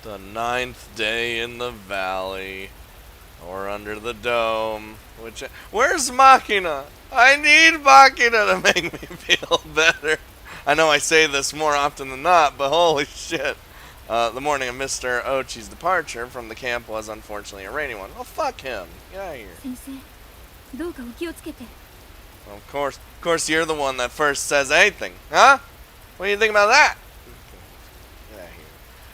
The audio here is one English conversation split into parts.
The ninth day in the valley, or under the dome. Where's Machina? I need Machina to make me feel better. I know I say this more often than not, but holy shit. The morning of Mr. Ochi's departure from the camp was unfortunately a rainy one. Well, fuck him. Get out of here. 先生、どうかお気をつけて。Well, of course, you're the one that first says anything, huh? What do you think about that? Get out of here.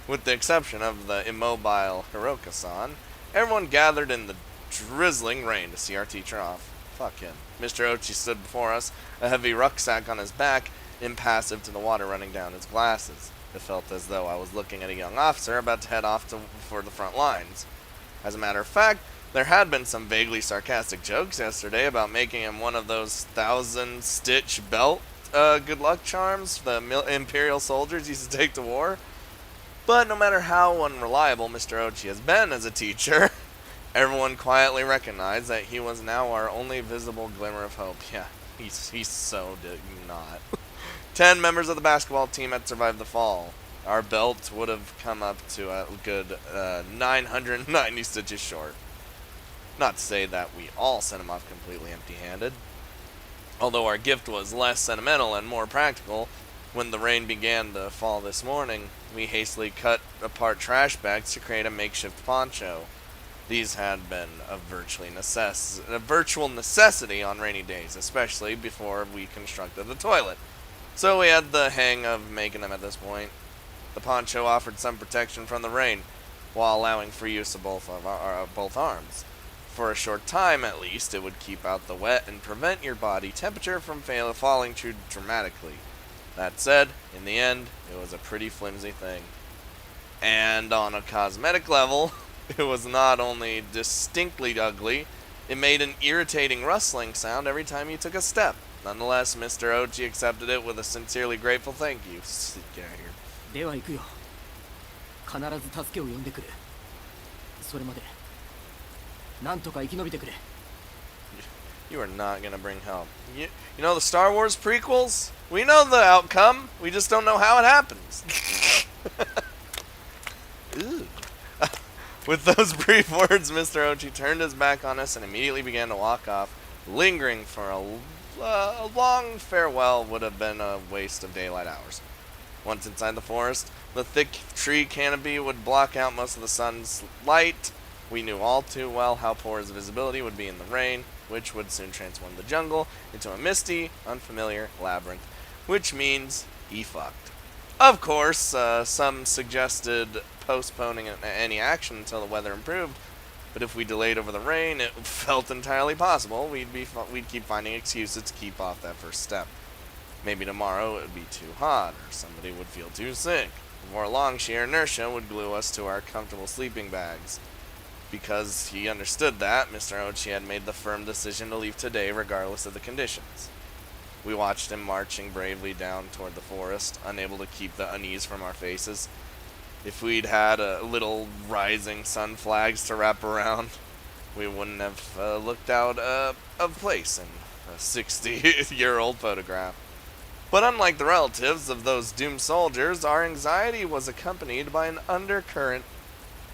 With the exception of the immobile Hiroka-san, everyone gathered in the drizzling rain to see our teacher off. Fuck him. Mr. Ochi stood before us, a heavy rucksack on his back, impassive to the water running down his glasses. It felt as though I was looking at a young officer about to head off for the front lines. As a matter of fact, there had been some vaguely sarcastic jokes yesterday about making him one of those 1,000-stitch belt good luck charms the Imperial soldiers used to take to war. But no matter how unreliable Mr. Ochi has been as a teacher, everyone quietly recognized that he was now our only visible glimmer of hope. Yeah, he's so not. 10 members of the basketball team had survived the fall. Our belt would have come up to a good 990 stitches short. Not to say that we all sent him off completely empty-handed. Although our gift was less sentimental and more practical, when the rain began to fall this morning, we hastily cut apart trash bags to create a makeshift poncho. These had been a virtual necessity on rainy days, especially before we constructed the toilet. So we had the hang of making them at this point. The poncho offered some protection from the rain, while allowing free use of both arms. For a short time, at least, it would keep out the wet and prevent your body temperature from falling too dramatically. That said, in the end, it was a pretty flimsy thing. And on a cosmetic level, it was not only distinctly ugly, it made an irritating rustling sound every time you took a step. Nonetheless, Mr. Ochi accepted it with a sincerely grateful thank you. Get out of here. では行くよ。必ず助けを呼んでくる。それまでなんとか生き延びてくれ。You are not gonna bring help. You know the Star Wars prequels? We know the outcome. We just don't know how it happens. Ooh. With those brief words, Mr. Ochi turned his back on us and immediately began to walk off, lingering for a long farewell would have been a waste of daylight hours. Once inside the forest, the thick tree canopy would block out most of the sun's light. We knew all too well how poor his visibility would be in the rain, which would soon transform the jungle into a misty, unfamiliar labyrinth, which means he fucked. Of course, some suggested postponing any action until the weather improved, but if we delayed over the rain, it felt entirely possible we'd keep finding excuses to keep off that first step. Maybe tomorrow it would be too hot, or somebody would feel too sick. Before long, sheer inertia would glue us to our comfortable sleeping bags. Because he understood that, Mr. Ochi had made the firm decision to leave today regardless of the conditions. We watched him marching bravely down toward the forest, unable to keep the unease from our faces. If we'd had a little rising sun flags to wrap around, we wouldn't have looked out of place in a 60-year-old photograph. But unlike the relatives of those doomed soldiers, our anxiety was accompanied by an undercurrent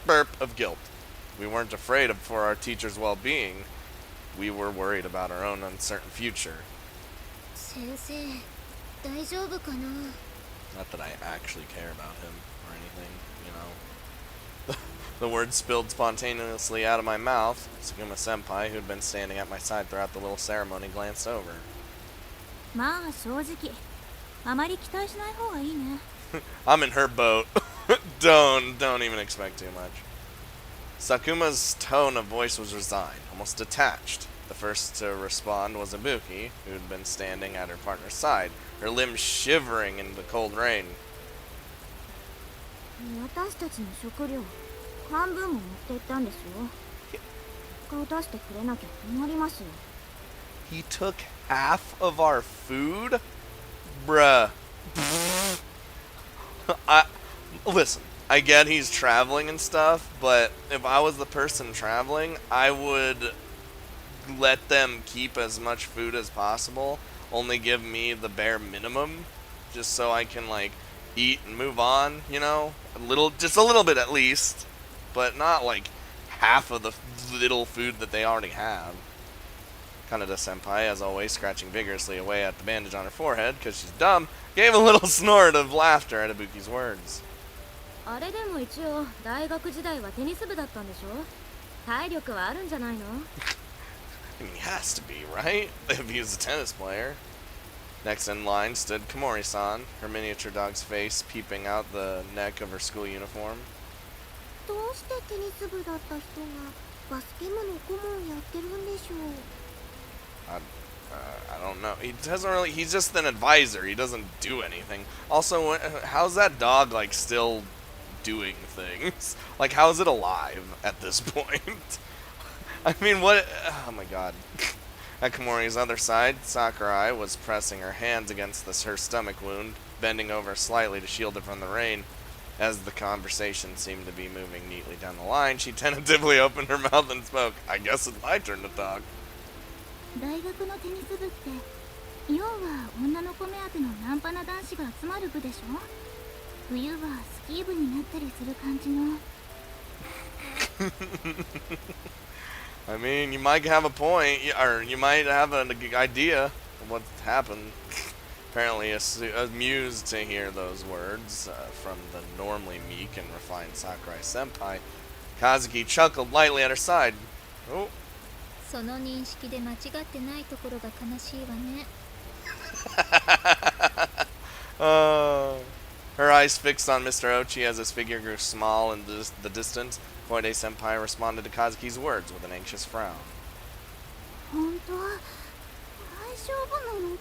of guilt. We weren't afraid for our teacher's well-being. We were worried about our own uncertain future. 先生、大丈夫かな。Not that I actually care about him or anything, you know. The words spilled spontaneously out of my mouth. Suguma-senpai, who'd been standing at my side throughout the little ceremony, glanced over. まあ正直、あまり期待しない方がいいね。I'm in her boat. Don't even expect too much. Sakuma's tone of voice was resigned, almost detached. The first to respond was Ibuki, who'd been standing at her partner's side, her limbs shivering in the cold rain. 私たちの食料、半分も持って行ったんですよ。顔出してくれなきゃ困りますよ。He took half of our food? Bruh. Listen, I get he's traveling and stuff, but if I was the person traveling, I would let them keep as much food as possible, only give me the bare minimum, just so I can, like, eat and move on, you know? Just a little bit at least, but not like half of the little food that they already have. Kaneda-senpai, as always, scratching vigorously away at the bandage on her forehead because she's dumb, gave a little snort of laughter at Ibuki's words. あれでも一応大学時代はテニス部だったんでしょ。体力はあるんじゃないの？ I mean, he has to be, right? If he's a tennis player. Next in line stood Komori-san, her miniature dog's face peeping out the neck of her school uniform. どうしてテニス部だった人がバスケ部の顧問やってるんでしょう。 I don't know. He doesn't really. He's just an advisor. He doesn't do anything. Also, how's that dog like still doing things? Like, how is it alive at this point? I mean, what? Oh my god. At Komori's other side, Sakurai was pressing her hands against her stomach wound, bending over slightly to shield it from the rain. As the conversation seemed to be moving neatly down the line, she tentatively opened her mouth and spoke. I guess it's my turn to talk. 大学のテニス部って要は女の子目当てのナンパな男子が集まる部でしょ。冬はスキー部になったりする感じの。I mean, you might have a point, or you might have an idea of what happened. Apparently amused to hear those words from the normally meek and refined Sakurai-senpai, Kazuki chuckled lightly at her side. Oh. その認識で間違ってないところが悲しいわね。Her eyes fixed on Mr. Ochi as his figure grew small in the distance. Koide-senpai responded to Kazuki's words with an anxious frown. 本当大丈夫なのか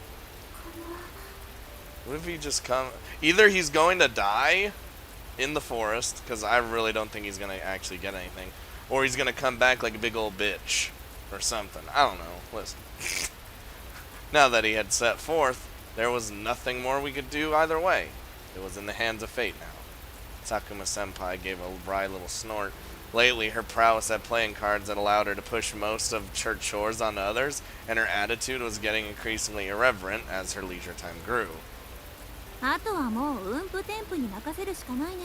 な。 What if he just come? Either he's going to die in the forest, because I really don't think he's going to actually get anything, or he's going to come back like a big old bitch. Or something. I don't know. Listen. Now that he had set forth, there was nothing more we could do either way. It was in the hands of fate now. Sakuma-senpai gave a wry little snort. Lately, her prowess at playing cards had allowed her to push most of her chores onto others, and her attitude was getting increasingly irreverent as her leisure time grew. あとはもううんぷてんぷに任せるしかないね。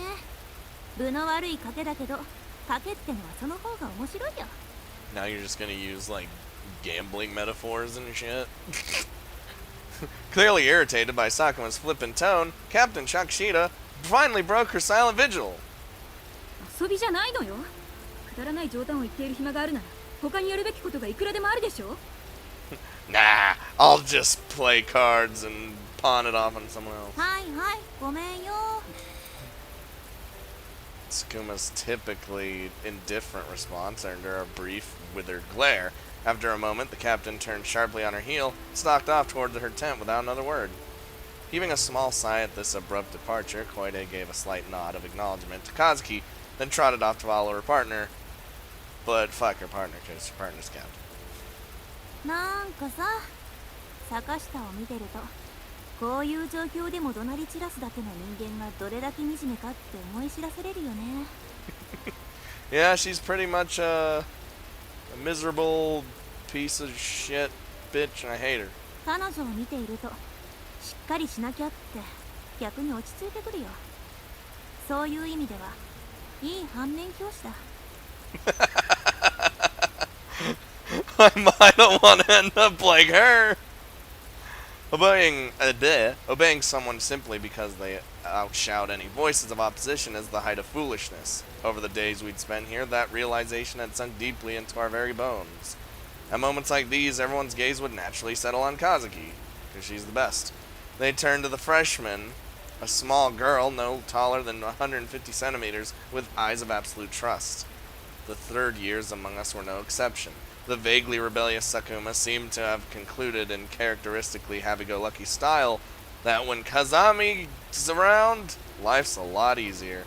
分の悪い賭けだけど、賭けってのはその方が面白いよ。 Now you're just gonna use, like, gambling metaphors and shit? Clearly irritated by Sakuma's flippant tone, Captain Shakshida finally broke her silent vigil. 遊びじゃないのよ。くだらない冗談を言っている暇があるなら、他にやるべきことがいくらでもあるでしょ。Nah, I'll just play cards and pawn it off on someone else. はいはい、ごめんよ。 Sakuma's typically indifferent response earned her a brief, withered glare. After a moment, the captain turned sharply on her heel, stalked off toward her tent without another word. Heaving a small sigh at this abrupt departure, Koide gave a slight nod of acknowledgement to Kazuki, then trotted off to follow her partner. But fuck her partner, because her partner's captain. なんかさ、坂下を見てると、こういう状況でも怒鳴り散らすだけの人間がどれだけ惨めかって思い知らされるよね。Yeah, she's pretty much a miserable piece of shit bitch, and I hate her. 彼女を見ていると、しっかりしなきゃって逆に落ち着いてくるよ。そういう意味では、いい反面教師だ。I might want to end up like her. Obeying someone simply because they outshout any voices of opposition is the height of foolishness. Over the days we'd spent here, that realization had sunk deeply into our very bones. At moments like these, everyone's gaze would naturally settle on Kazuki, because she's the best. They turned to the freshman, a small girl no taller than 150 centimeters, with eyes of absolute trust. The third years among us were no exception. The vaguely rebellious Sakuma seemed to have concluded in characteristically happy-go-lucky style that when Kazami's around, life's a lot easier.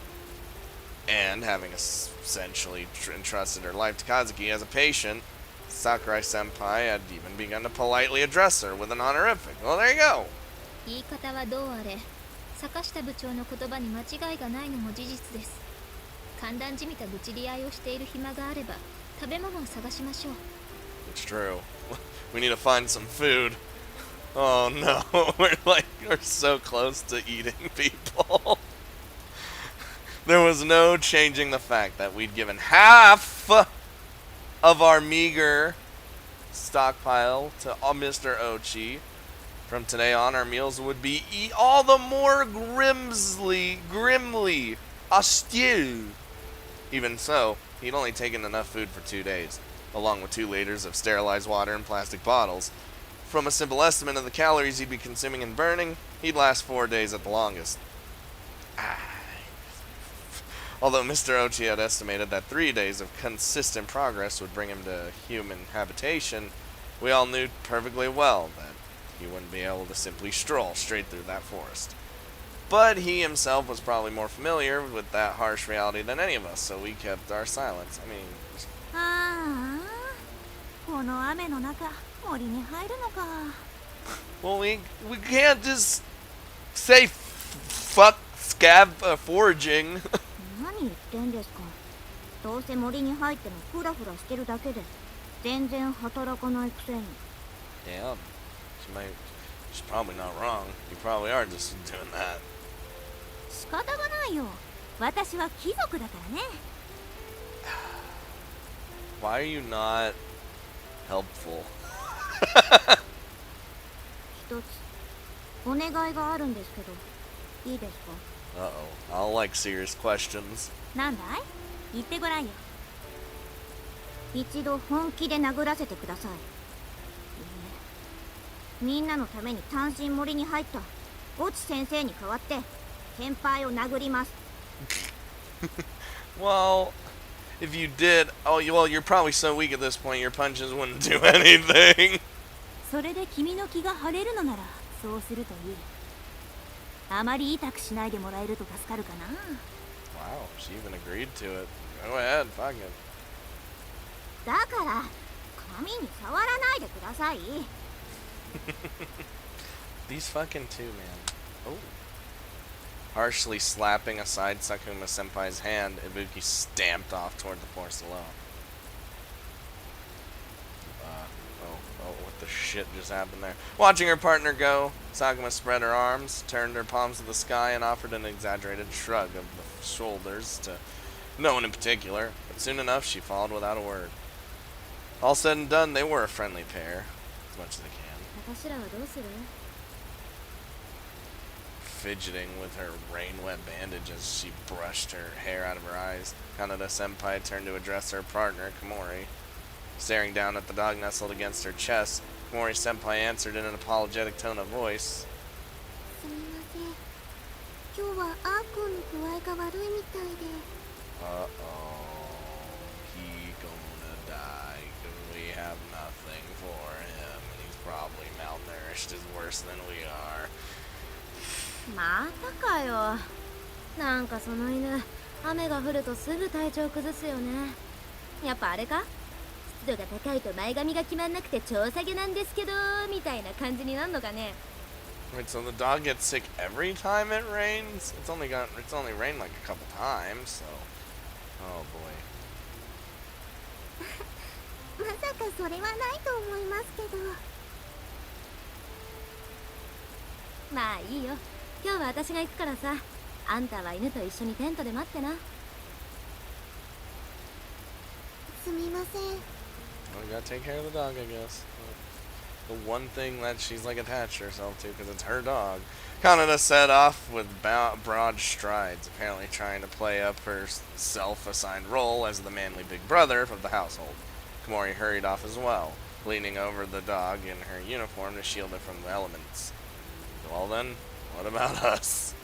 And having essentially entrusted her life to Kazuki as a patient, Sakurai-senpai had even begun to politely address her with an honorific. Well, there you go. 言い方はどうあれ、坂下部長の言葉に間違いがないのも事実です。寒暖じみた愚痴り合いをしている暇があれば、食べ物を探しましょう。 It's true. We need to find some food. Oh no, we're so close to eating people. There was no changing the fact that we'd given half of our meager stockpile to Mr. Ochi. From today on, our meals would be all the more grimly austere. Even so, he'd only taken enough food for 2 days, along with 2 liters of sterilized water in plastic bottles. From a simple estimate of the calories he'd be consuming and burning, he'd last 4 days at the longest. Although Mr. Ochi had estimated that 3 days of consistent progress would bring him to human habitation, we all knew perfectly well that he wouldn't be able to simply stroll straight through that forest. But he himself was probably more familiar with that harsh reality than any of us, so we kept our silence. I mean... ああ、この雨の中、森に入るのか。Well, we can't just say fuck scab foraging. 何言ってんですか。どうせ森に入ってもフラフラしてるだけで、全然働かないくせに。Damn. She's probably not wrong. You probably are just doing that. 仕方がないよ。私は貴族だからね。Why are you not helpful? 一つお願いがあるんですけど、いいですか？ Uh-oh. I'll like serious questions. なんだい？言ってごらんよ。一度本気で殴らせてください。みんなのために単身森に入った越智先生に代わって先輩を殴ります。Well, if you did, well, you're probably so weak at this point, your punches wouldn't do anything. それで君の気が晴れるのならそうするといい。あまり痛くしないでもらえると助かるかな。Wow, she even agreed to it. Go ahead, fuck it. だから髪に触らないでください。These fucking two, man. Oh. Harshly slapping aside Sakuma Senpai's hand, Ibuki stamped off toward the forest alone. What the shit just happened there? Watching her partner go, Sakuma spread her arms, turned her palms to the sky, and offered an exaggerated shrug of the shoulders to no one in particular, but soon enough she followed without a word. All said and done, they were a friendly pair, as much as they can. 私らはどうする？ Fidgeting with her rain-wet bandage as she brushed her hair out of her eyes, Kaneda Senpai turned to address her partner, Komori. Staring down at the dog nestled against her chest, Komori Senpai answered in an apologetic tone of voice. すみません。今日はA-kunの具合が悪いみたいで。Uh-oh. He gonna die, 'cause we have nothing for him, and he's probably malnourished is worse than we are. またかよ。なんかその犬、雨が降るとすぐ体調崩すよね。やっぱあれか？湿度が高いと前髪が決まんなくて超下げなんですけどみたいな感じになるのかね。Wait, so the dog gets sick every time it rains? It's only rained like a couple times, so. Oh boy. まさかそれはないと思いますけど。まあいいよ。今日は私が行くからさ。あんたは犬と一緒にテントで待ってな。すみません。Well, you gotta take care of the dog, I guess. The one thing that she's like attached herself to, because it's her dog. Kaneda set off with broad strides, apparently trying to play up her self-assigned role as the manly big brother of the household. Komori hurried off as well, leaning over the dog in her uniform to shield it from the elements. Well then, what about us?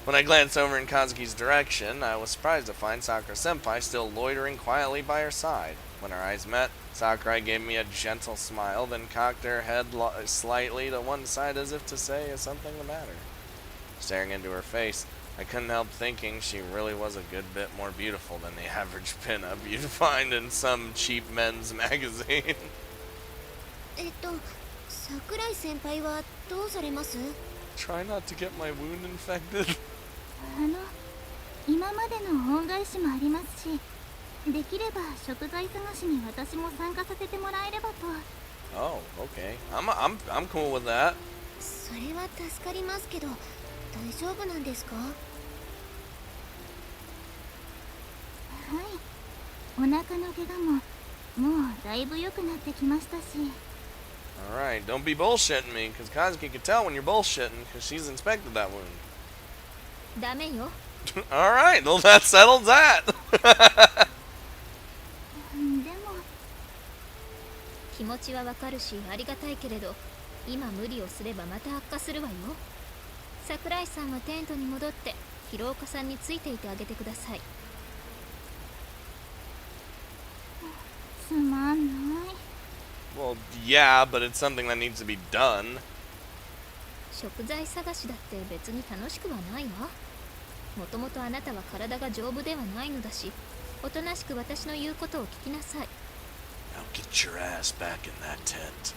When I glanced over in Kazuki's direction, I was surprised to find Sakura-senpai still loitering quietly by her side. When our eyes met, Sakurai gave me a gentle smile, then cocked her head slightly to one side as if to say, is something the matter? Staring into her face, I couldn't help thinking she really was a good bit more beautiful than the average pinup you'd find in some cheap men's magazine. 桜井先輩はどうされます？ Try not to get my wound infected. 今までの恩返しもありますし、できれば食材探しに私も参加させてもらえればと。Oh, okay. I'm cool with that. それは助かりますけど、大丈夫なんですか？はい、お腹の怪我ももうだいぶ良くなってきましたし。 Alright, don't be bullshitting me, because Kazuki can tell when you're bullshitting, because she's inspected that wound. ダメよ。 Alright, well that settles that! でも気持ちはわかるしありがたいけれど、今無理をすればまた悪化するわよ。桜井さんはテントに戻って広岡さんについていてあげてください。つまんない。 Well, yeah, but it's something that needs to be done. 食材探しだって別に楽しくはないわ。もともとあなたは体が丈夫ではないのだし、おとなしく私の言うことを聞きなさい。 Now get your ass back in that tent.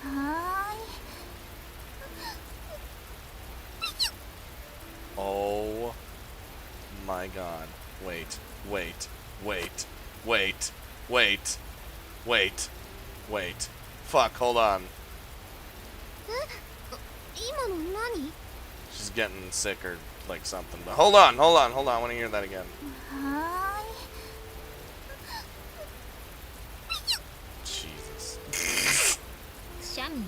はーい。 Oh my god. Wait, wait, wait, wait, wait, wait, wait. Fuck, hold on. 今の何？ She's getting sick or like something. But hold on. I want to hear that again. はーい。 Jesus. くしゃみよ。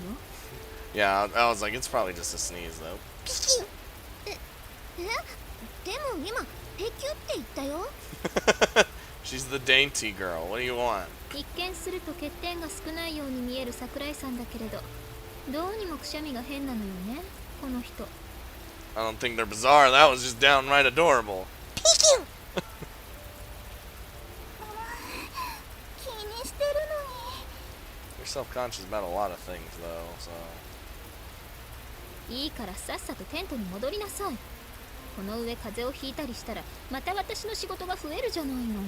Yeah, I was like, it's probably just a sneeze though. でも今ペキュって言ったよ。 She's the dainty girl. What do you want? 一見すると欠点が少ないように見える桜井さんだけれど、どうにもくしゃみが変なのよね、この人。 I don't think they're bizarre. That was just downright adorable. ペキュ。気にしてるのに。 You're self-conscious about a lot of things though, so. いいからさっさとテントに戻りなさい。この上風邪をひいたりしたらまた私の仕事が増えるじゃないの。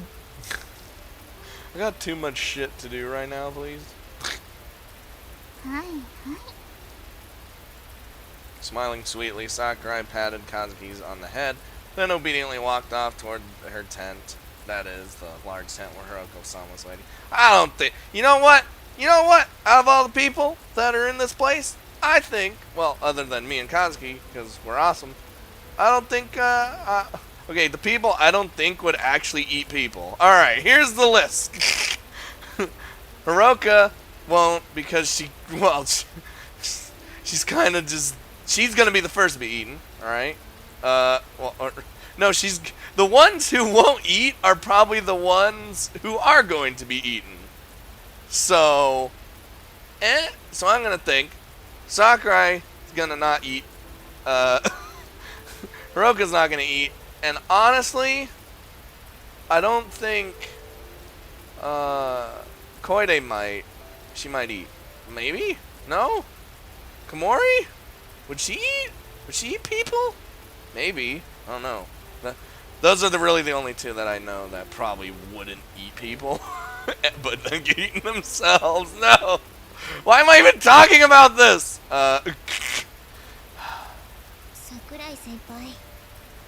I got too much shit to do right now, please. はいはい。 Smiling sweetly, Sakurai patted Kazuki's on the head, then obediently walked off toward her tent. That is, the large tent where Hiroko-san was waiting. I don't think... You know what? Out of all the people that are in this place, I think... Well, other than me and Kazuki, because we're awesome. I don't think... okay, the people I don't think would actually eat people. Alright, here's the list. Hiroka won't, because she... Well, she's kind of just... She's gonna be the first to be eaten, alright? No, she's... The ones who won't eat are probably the ones who are going to be eaten. So... So I'm gonna think... Sakurai is gonna not eat. Hiroka's not gonna eat. And honestly... I don't think... Koide might... She might eat. Maybe? No? Komori? Would she eat? Would she eat people? Maybe. I don't know. Those are really the only two that I know that probably wouldn't eat people. But eating themselves. No! Why am I even talking about this? 桜井先輩、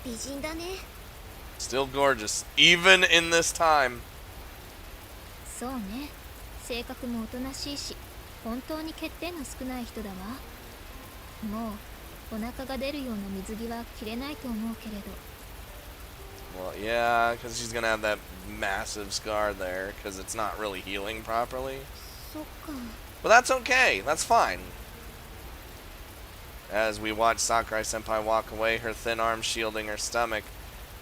美人だね。 Still gorgeous. Even in this time. そうね、性格もおとなしいし、本当に欠点の少ない人だわ。もうお腹が出るような水着は着れないと思うけれど。 Well, yeah, because she's gonna have that massive scar there, because it's not really healing properly. そっか。 But that's okay. That's fine. As we watch Sakurai-senpai walk away, her thin arms shielding her stomach,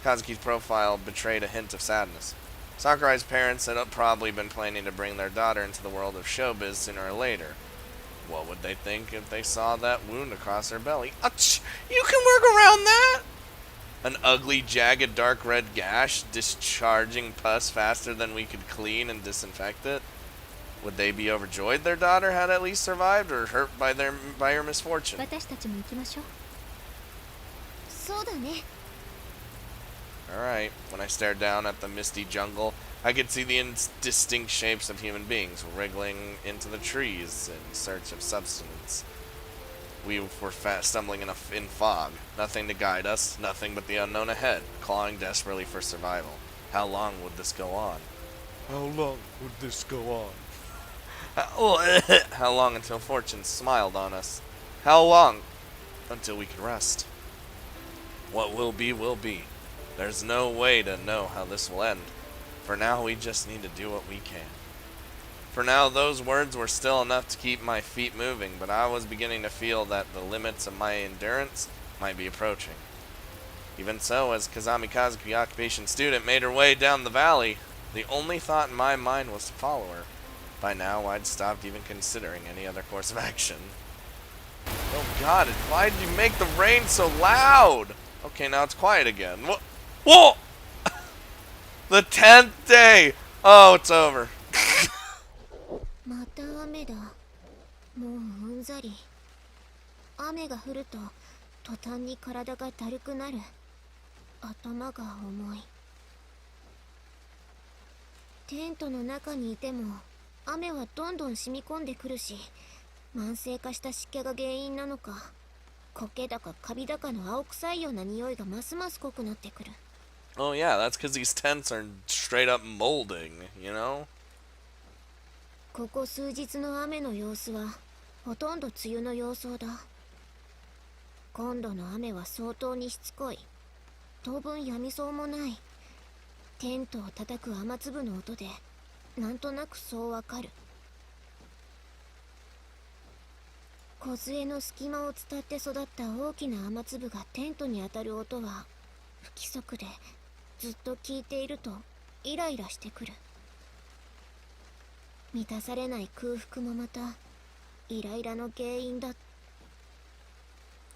Kazuki's profile betrayed a hint of sadness. Sakurai's parents had probably been planning to bring their daughter into the world of showbiz sooner or later. What would they think if they saw that wound across her belly? You can work around that! An ugly, jagged, dark red gash, discharging pus faster than we could clean and disinfect it. Would they be overjoyed their daughter had at least survived, or hurt by her misfortune? 私たちも行きましょう。そうだね。 Alright, when I stared down at the misty jungle, I could see the indistinct shapes of human beings wriggling into the trees in search of substance. We were stumbling in fog. Nothing to guide us, nothing but the unknown ahead, clawing desperately for survival. How long would this go on? How long would this go on? How long until fortune smiled on us? How long until we could rest? What will be, will be. There's no way to know how this will end. For now, we just need to do what we can. For now, those words were still enough to keep my feet moving, but I was beginning to feel that the limits of my endurance might be approaching. Even so, as Kazami Kazuki, occupation student, made her way down the valley, the only thought in my mind was to follow her. By now, I'd stopped even considering any other course of action. Oh god, why did you make the rain so loud? Okay, now it's quiet again. Whoa! The 10th day! Oh, it's over. また雨だ。もううんざり。雨が降ると途端に体がだるくなる。頭が重い。テントの中にいても雨はどんどん染み込んでくるし、慢性化した湿気が原因なのか、苔だかカビだかの青臭いような匂いがますます濃くなってくる。Oh yeah, that's because these tents are straight up molding, you know? ここ数日の雨の様子はほとんど梅雨の様相だ。今度の雨は相当にしつこい。当分止みそうもない。テントを叩く雨粒の音でなんとなくそうわかる。梢の隙間を伝って育った大きな雨粒がテントに当たる音は不規則で、ずっと聞いているとイライラしてくる。満たされない空腹もまたイライラの原因だ。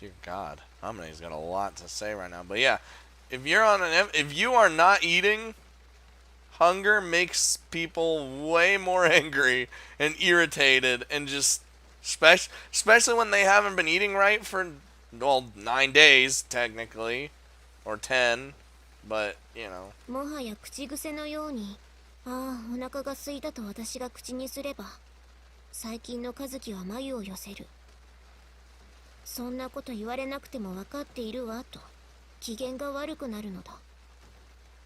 Dear God, Amane's got a lot to say right now. But yeah, if you are not eating, hunger makes people way more angry and irritated, and just especially when they haven't been eating right for 9 days technically, or 10, but you know. もはや口癖のように、ああお腹が空いたと私が口にすれば、最近の和樹は眉を寄せる。そんなこと言われなくても分かっているわと機嫌が悪くなるのだ。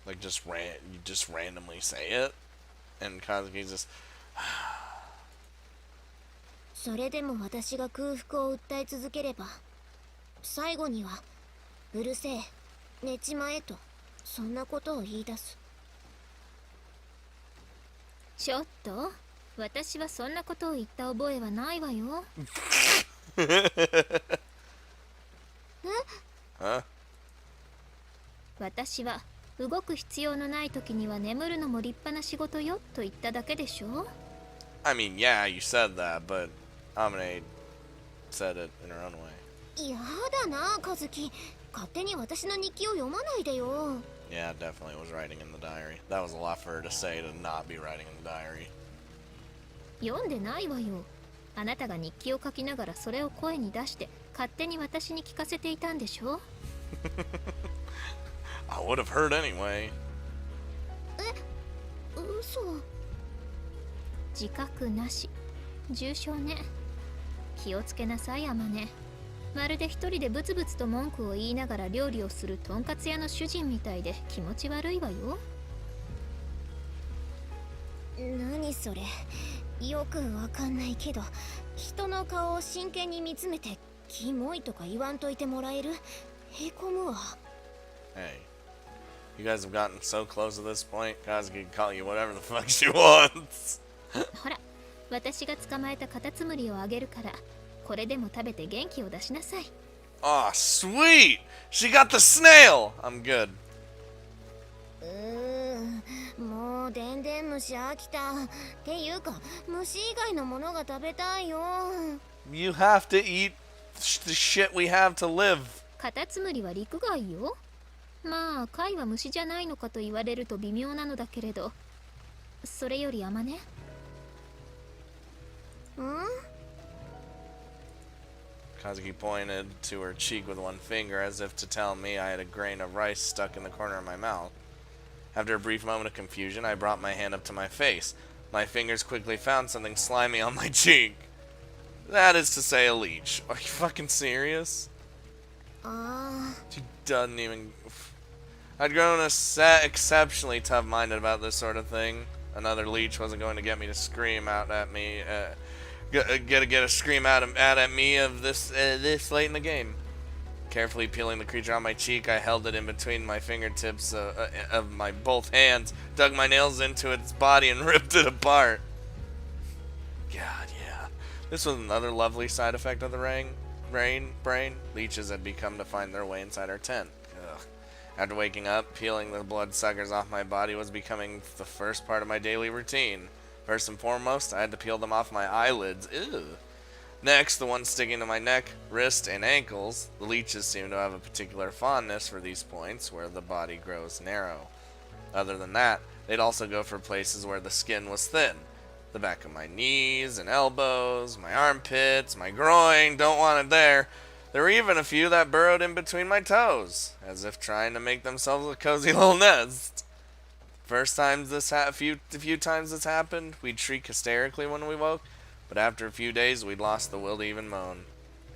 Like you just randomly say it, and Kazuki's just. それでも私が空腹を訴え続ければ、最後にはうるせえ、寝ちまえとそんなことを言い出す。ちょっと、私はそんなことを言った覚えはないわよ。Huh? 私は動く必要のない時には眠るのも立派な仕事よと言っただけでしょ。 I mean, yeah, you said that, but Amane said it in her own way. やだな和樹、勝手に私の日記を読まないでよ。 Yeah, definitely was writing in the diary. That was a lot for her to say to not be writing in the diary. 読んでないわよ。あなたが日記を書きながらそれを声に出して勝手に私に聞かせていたんでしょ。I would have heard anyway. 嘘。自覚なし。重症ね。気をつけなさい、アマネ。まるで一人でブツブツと文句を言いながら料理をするとんかつ屋の主人みたいで気持ち悪いわよ。何それ、よくわかんないけど、人の顔を真剣に見つめてキモいとか言わんといてもらえる？へこむわ。 Hey, you guys have gotten so close at this point, Kazuki can call you whatever the fuck she wants. ほら、私が捕まえたカタツムリをあげるから、これでも食べて元気を出しなさい。Oh, sweet! She got the snail! I'm good. もうでんでん虫飽きた。っていうか、虫以外のものが食べたいよ。 You have to eat the shit we have to live. カタツムリは陸外よ。まあ、貝は虫じゃないのかと言われると微妙なのだけれど、それよりアマネ。Kazuki pointed to her cheek with one finger as if to tell me I had a grain of rice stuck in the corner of my mouth. After a brief moment of confusion, I brought my hand up to my face. My fingers quickly found something slimy on my cheek. That is to say, a leech. Are you fucking serious? She doesn't even... I'd grown exceptionally tough-minded about this sort of thing. Another leech wasn't going to get me to scream out at me, get a scream out at me of this late in the game. Carefully peeling the creature on my cheek, I held it in between my fingertips of my both hands, dug my nails into its body, and ripped it apart. God, yeah. This was another lovely side effect of the brain. Leeches had begun to find their way inside our tent. Ugh. After waking up, peeling the bloodsuckers off my body was becoming the first part of my daily routine. First and foremost, I had to peel them off my eyelids. Ew. Next, the ones sticking to my neck, wrist, and ankles. The leeches seem to have a particular fondness for these points where the body grows narrow. Other than that, they'd also go for places where the skin was thin. The back of my knees and elbows, my armpits, my groin, don't want it there. There were even a few that burrowed in between my toes, as if trying to make themselves a cozy little nest. A few times this happened, we'd shriek hysterically when we woke, but after a few days, we'd lost the will to even moan.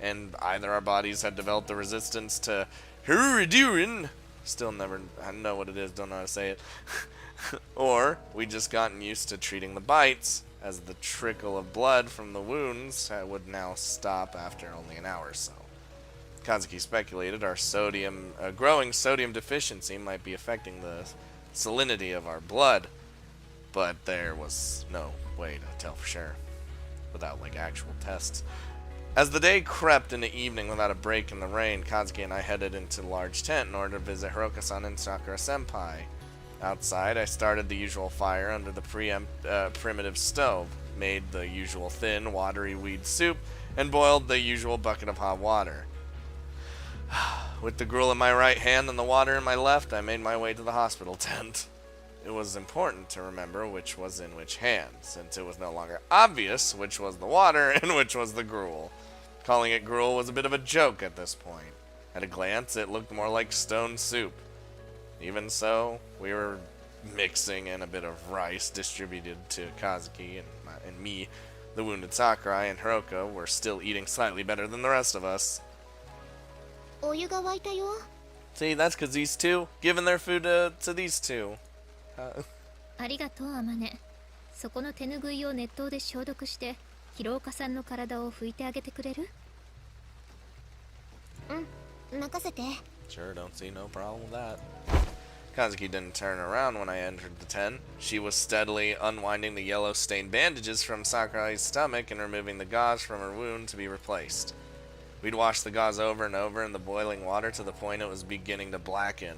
And either our bodies had developed the resistance to Huridurin, still never know what it is, don't know how to say it, or we'd just gotten used to treating the bites, as the trickle of blood from the wounds would now stop after only an hour or so. Kazuki speculated our growing sodium deficiency might be affecting the salinity of our blood, but there was no way to tell for sure without actual tests. As the day crept into evening without a break in the rain, Kazuki and I headed into the large tent in order to visit Hiroka-san and Sakura-senpai. Outside, I started the usual fire under the primitive stove, made the usual thin, watery weed soup, and boiled the usual bucket of hot water. With the gruel in my right hand and the water in my left, I made my way to the hospital tent. It was important to remember which was in which hand, since it was no longer obvious which was the water and which was the gruel. Calling it gruel was a bit of a joke at this point. At a glance, it looked more like stone soup. Even so, we were mixing in a bit of rice distributed to Kazuki and me. The wounded Sakurai and Hiroka were still eating slightly better than the rest of us. お湯が沸いたよ。 See, that's because these two, giving their food to these two. ありがとう、アマネ。そこの手ぬぐいを熱湯で消毒して、広岡さんの体を拭いてあげてくれる？うん、任せて。 Sure, don't see no problem with that. Kazuki didn't turn around when I entered the tent. She was steadily unwinding the yellow-stained bandages from Sakurai's stomach and removing the gauze from her wound to be replaced. We'd washed the gauze over and over in the boiling water to the point it was beginning to blacken.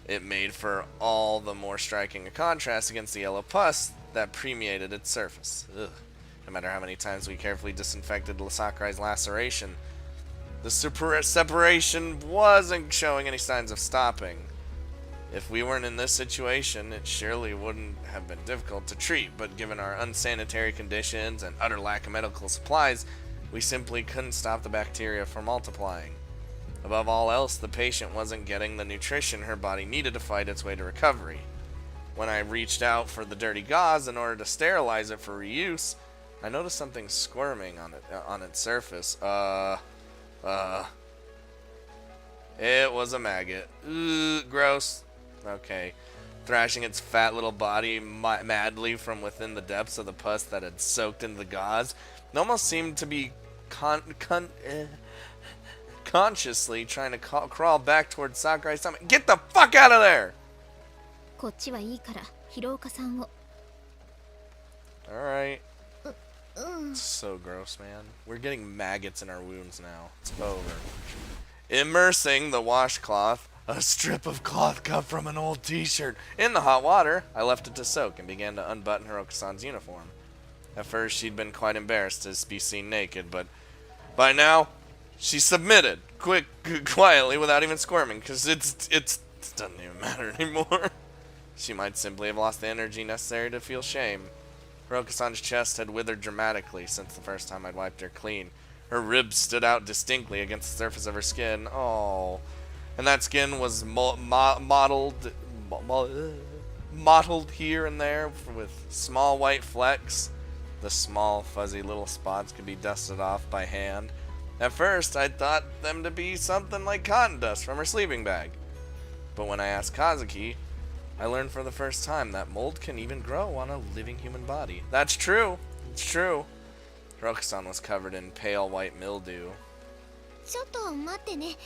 It made for all the more striking a contrast against the yellow pus that permeated its surface. Ugh. No matter how many times we carefully disinfected Sakurai's laceration, the separation wasn't showing any signs of stopping. If we weren't in this situation, it surely wouldn't have been difficult to treat, but given our unsanitary conditions and utter lack of medical supplies, we simply couldn't stop the bacteria from multiplying. Above all else, the patient wasn't getting the nutrition her body needed to fight its way to recovery. When I reached out for the dirty gauze in order to sterilize it for reuse, I noticed something squirming on its surface. It was a maggot. Ugh, gross. Okay. Thrashing its fat little body madly from within the depths of the pus that had soaked into the gauze, it almost seemed to be consciously trying to crawl back towards Sakurai's stomach. Get the fuck out of there! こっちはいいから、広岡さんを。Alright. So gross, man. We're getting maggots in our wounds now. It's over. Immersing the washcloth, a strip of cloth cut from an old t-shirt, in the hot water, I left it to soak and began to unbutton Hiroka-san's uniform. At first, she'd been quite embarrassed to be seen naked, but by now, she submitted, quietly, without even squirming, because it doesn't even matter anymore. She might simply have lost the energy necessary to feel shame. Hiroka-san's chest had withered dramatically since the first time I'd wiped her clean. Her ribs stood out distinctly against the surface of her skin. Oh, and that skin was mottled here and there with small white flecks. The small, fuzzy little spots could be dusted off by hand. At first, I thought them to be something like cotton dust from her sleeping bag. But when I asked Kazuki, I learned for the first time that mold can even grow on a living human body. That's true. It's true. Hiroka-san was covered in pale white mildew. ちょっと待ってね。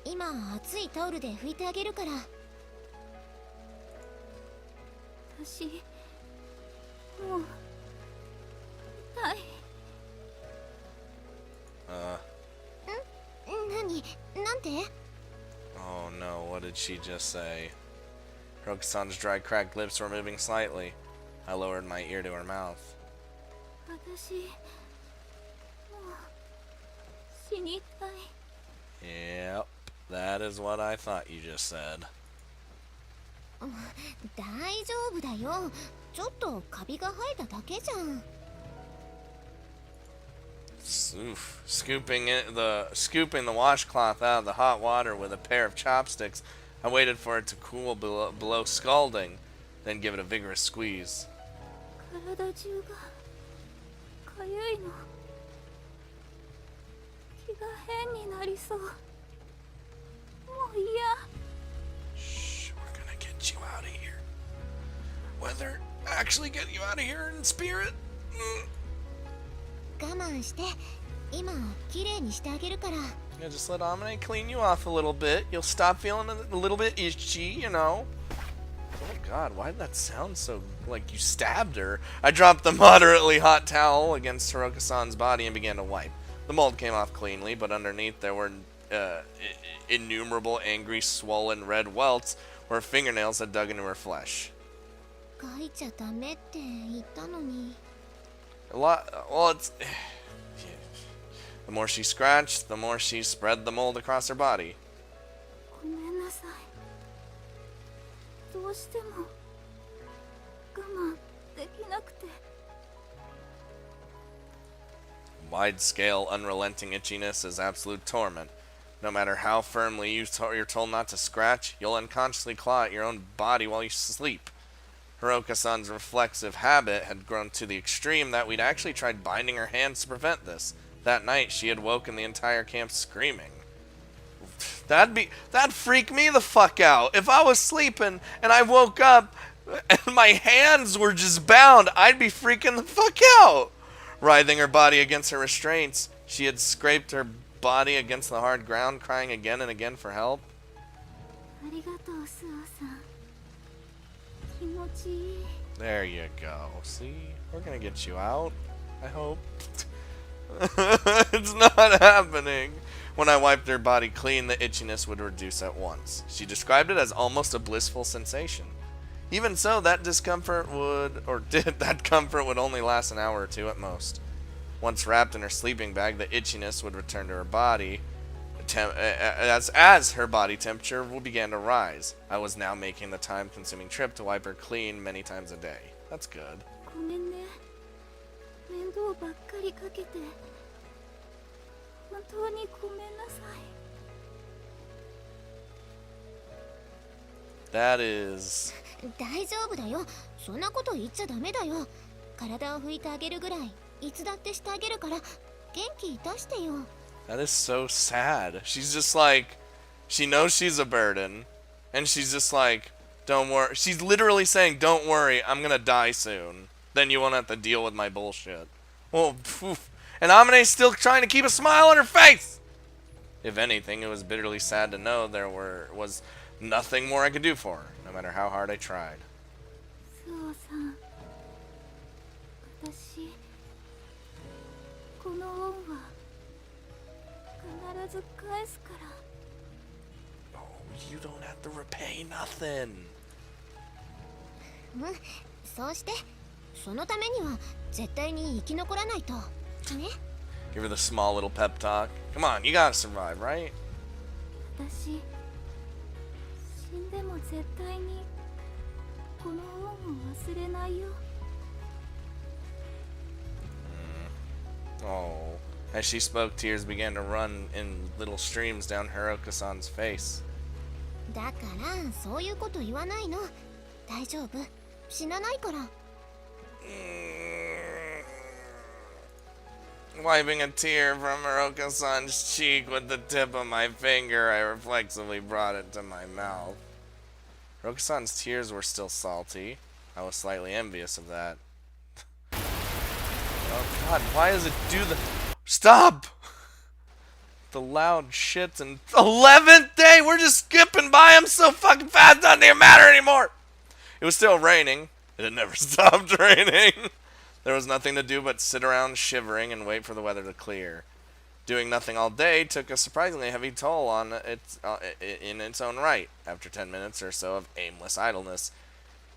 今熱いタオルで拭いてあげるから。私もう痛い。何？なんて？ Oh no, what did she just say? Hiroka-san's dry, cracked lips were moving slightly. I lowered my ear to her mouth. 私もう死にたい。 Yep, that is what I thought you just said. 大丈夫だよ。ちょっとカビが生えただけじゃん。Oof. Scooping the washcloth out of the hot water with a pair of chopsticks, I waited for it to cool below scalding, then give it a vigorous squeeze. 体中がかゆいの。気が変になりそう。もう嫌。 Shh, we're gonna get you out of here. Whether actually get you out of here in spirit? 我慢して。今きれいにしてあげるから。 Yeah, just let Amane clean you off a little bit. You'll stop feeling a little bit itchy, you know. Oh god, why did that sound so like you stabbed her? I dropped the moderately hot towel against Hiroka-san's body and began to wipe. The mold came off cleanly, but underneath there were innumerable angry, swollen red welts where fingernails had dug into her flesh. 書いちゃダメって言ったのに。 Well, it's... The more she scratched, the more she spread the mold across her body. ごめんなさい。どうしても我慢できなくて。 Wide-scale, unrelenting itchiness is absolute torment. No matter how firmly you're told not to scratch, you'll unconsciously claw at your own body while you sleep. Hiroka-san's reflexive habit had grown to the extreme that we'd actually tried binding her hands to prevent this. That night, she had woken the entire camp screaming. That'd freak me the fuck out. If I was sleeping and I woke up and my hands were just bound, I'd be freaking the fuck out. Writhing her body against her restraints, she had scraped her body against the hard ground, crying again and again for help. ありがとう、スオさん。気持ちいい。 There you go. See? We're gonna get you out. I hope. It's not happening. When I wiped her body clean, the itchiness would reduce at once. She described it as almost a blissful sensation. Even so, that discomfort would only last an hour or two at most. Once wrapped in her sleeping bag, the itchiness would return to her body as her body temperature began to rise. I was now making the time-consuming trip to wipe her clean many times a day. That's good. ごめんね。面倒ばっかりかけて。本当にごめんなさい。 That is... 大丈夫だよ。そんなこと言っちゃダメだよ。体を拭いてあげるぐらいいつだってしてあげるから元気出してよ。 That is so sad. She's just like, she knows she's a burden, and she's just like, don't worry. She's literally saying, don't worry, I'm gonna die soon. Then you won't have to deal with my bullshit. Well, poof. And Amane's still trying to keep a smile on her face! If anything, it was bitterly sad to know there was nothing more I could do for her, no matter how hard I tried. スオさん、私、この恩は必ず返すから。 Oh, you don't have to repay nothing. そうして。そのためには絶対に生き残らないと。ね。 Give her the small little pep talk. Come on, you gotta survive, right? 私、死んでも絶対にこの恩を忘れないよ。 Oh. As she spoke, tears began to run in little streams down Hiroka-san's face. だからそういうこと言わないの。大丈夫。死なないから。 Wiping a tear from Hiroka-san's cheek with the tip of my finger, I reflexively brought it to my mouth. Rokusan's tears were still salty. I was slightly envious of that. Oh god, why does it do the... Stop! The loud shits and 11th day! We're just skipping by them so fucking fast, doesn't even matter anymore! It was still raining. It had never stopped raining. There was nothing to do but sit around shivering and wait for the weather to clear. Doing nothing all day took a surprisingly heavy toll on in its own right. After 10 minutes or so of aimless idleness,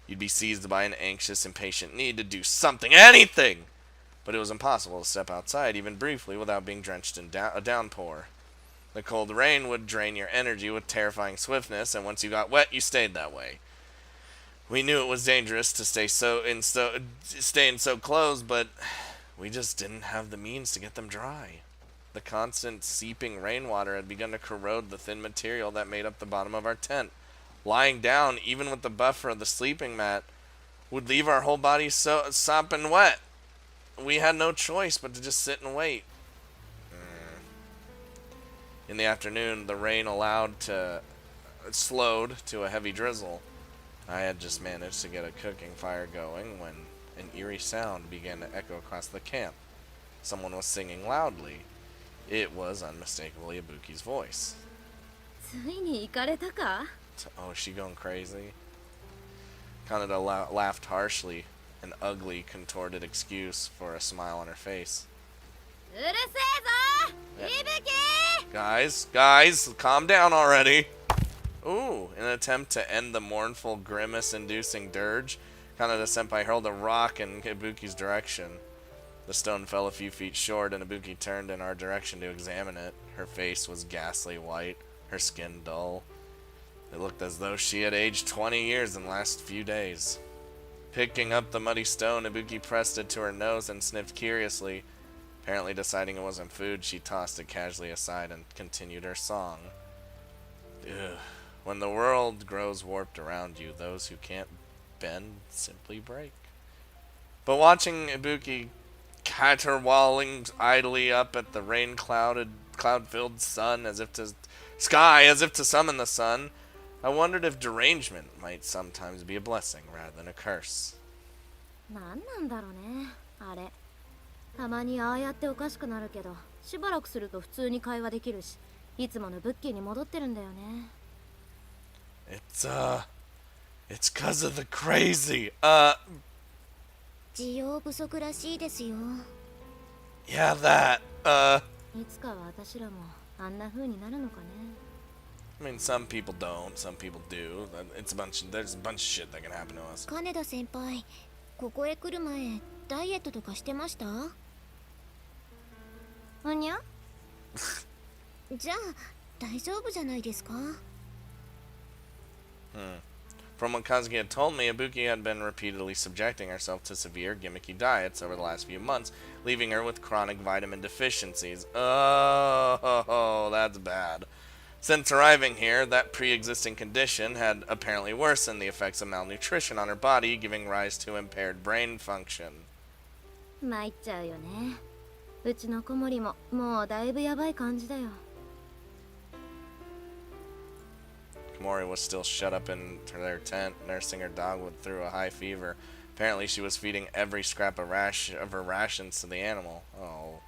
you'd be seized by an anxious, impatient need to do something, anything! But it was impossible to step outside, even briefly, without being drenched in a downpour. The cold rain would drain your energy with terrifying swiftness, and once you got wet, you stayed that way. We knew it was dangerous to stay in so close, but we just didn't have the means to get them dry. The constant seeping rainwater had begun to corrode the thin material that made up the bottom of our tent. Lying down, even with the buffer of the sleeping mat, would leave our whole bodies sopping wet. We had no choice but to just sit and wait. In the afternoon, the rain slowed to a heavy drizzle. I had just managed to get a cooking fire going when an eerie sound began to echo across the camp. Someone was singing loudly. It was unmistakably Ibuki's voice. ついに行かれたか? Oh, is she going crazy? Kaneda laughed harshly, an ugly, contorted excuse for a smile on her face. うるせえぞ! Ibuki! Guys, calm down already. Ooh, in an attempt to end the mournful, grimace-inducing dirge, Kaneda-senpai hurled a rock in Ibuki's direction. The stone fell a few feet short, and Ibuki turned in our direction to examine it. Her face was ghastly white, her skin dull. It looked as though she had aged 20 years in the last few days. Picking up the muddy stone, Ibuki pressed it to her nose and sniffed curiously. Apparently deciding it wasn't food, she tossed it casually aside and continued her song. Ugh. When the world grows warped around you, those who can't bend simply break. But watching Ibuki caterwauling idly up at the cloud-filled as if to summon the sun, I wondered if derangement might sometimes be a blessing rather than a curse. なんなんだろうね、あれ。たまにああやっておかしくなるけど、しばらくすると普通に会話できるし、いつものブッキーに戻ってるんだよね。It's 'cause of the crazy. 需要不足らしいですよ。Yeah, that. いつかは私らもあんな風になるのかね。I mean, some people don't, some people do. There's a bunch of shit that can happen to us. 金田先輩、ここへ来る前、ダイエットとかしてました？あにゃ？じゃあ、大丈夫じゃないですか？From what Kazuki had told me, Ibuki had been repeatedly subjecting herself to severe, gimmicky diets over the last few months, leaving her with chronic vitamin deficiencies. Oh, that's bad. Since arriving here, that pre-existing condition had apparently worsened the effects of malnutrition on her body, giving rise to impaired brain function. 参っちゃうよね。うちの子守ももうだいぶやばい感じだよ。Komori was still shut up in their tent, nursing her dog through a high fever. Apparently, she was feeding every scrap of her rations to the animal. Oh.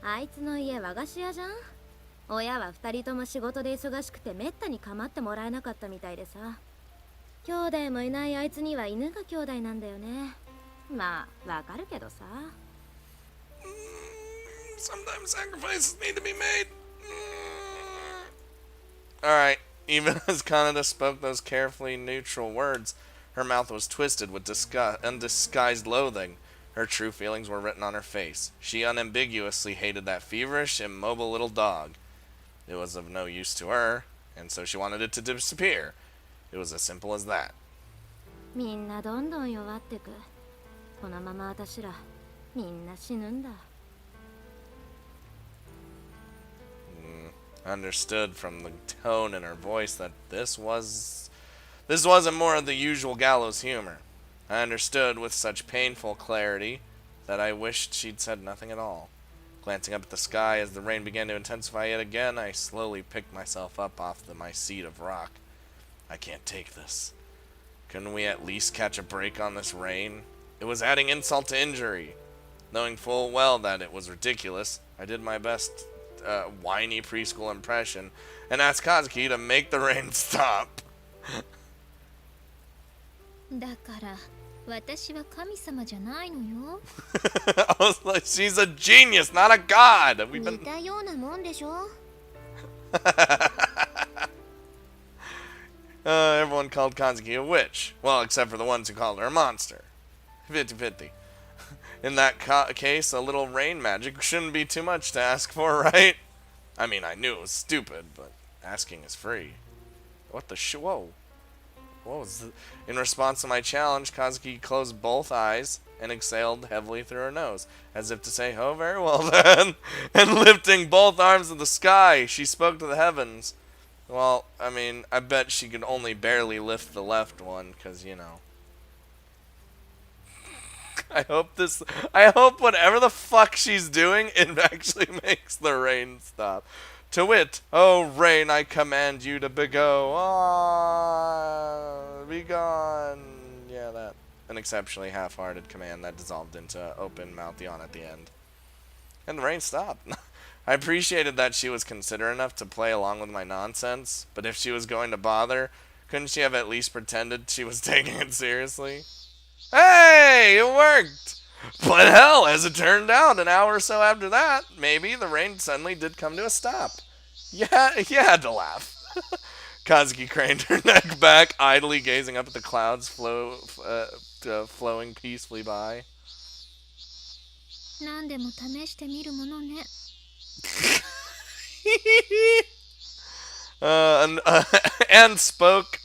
あいつの家和菓子屋じゃん。親は二人とも仕事で忙しくてめったに構ってもらえなかったみたいでさ。兄弟もいないあいつには犬が兄弟なんだよね。まあ、わかるけどさ。Sometimes sacrifices need to be made. Alright. Even as Kaneda spoke those carefully neutral words, her mouth was twisted with undisguised loathing. Her true feelings were written on her face. She unambiguously hated that feverish, immobile little dog. It was of no use to her, and so she wanted it to disappear. It was as simple as that. みんなどんどん弱ってく。このまま私らみんな死ぬんだ。I understood from the tone in her voice that this wasn't more of the usual gallows humor. I understood with such painful clarity that I wished she'd said nothing at all. Glancing up at the sky as the rain began to intensify yet again, I slowly picked myself up off my seat of rock. I can't take this. Couldn't we at least catch a break on this rain? It was adding insult to injury. Knowing full well that it was ridiculous, I did my best whiny preschool impression and asked Kazuki to make the rain stop. だから私は神様じゃないのよ。I was like, she's a genius, not a god. We've 似 been... たようなもんでしょ。Everyone called Kazuki a witch. Well, except for the ones who called her a monster. 50-50. In that case, a little rain magic shouldn't be too much to ask for, right? I mean, I knew it was stupid, but asking is free. What the whoa. What was the... In response to my challenge, Kazuki closed both eyes and exhaled heavily through her nose, as if to say, oh, very well then. And lifting both arms to the sky, she spoke to the heavens. Well, I mean, I bet she could only barely lift the left one, because, you know. I hope whatever the fuck she's doing, it actually makes the rain stop. To wit, oh rain, I command you to begone. Be gone. Yeah, that. An exceptionally half-hearted command that dissolved into open mouth yawn at the end. And the rain stopped. I appreciated that she was considerate enough to play along with my nonsense, but if she was going to bother, couldn't she have at least pretended she was taking it seriously? Hey, it worked! But hell, as it turned out, an hour or so after that, maybe the rain suddenly did come to a stop. Yeah, you had to laugh. Kazuki craned her neck back, idly gazing up at the clouds flowing peacefully by. 何でも試してみるものね。And spoke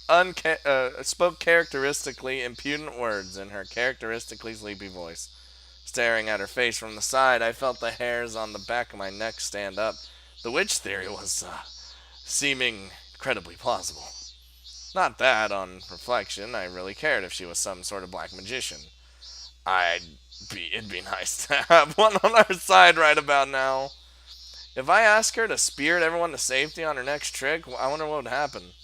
characteristically impudent words in her characteristically sleepy voice. Staring at her face from the side, I felt the hairs on the back of my neck stand up. The witch theory was seeming incredibly plausible. Not that, on reflection, I really cared if she was some sort of black magician. It'd be nice to have one on our side right about now. If I ask her to spirit everyone to safety on her next trick, I wonder what would happen.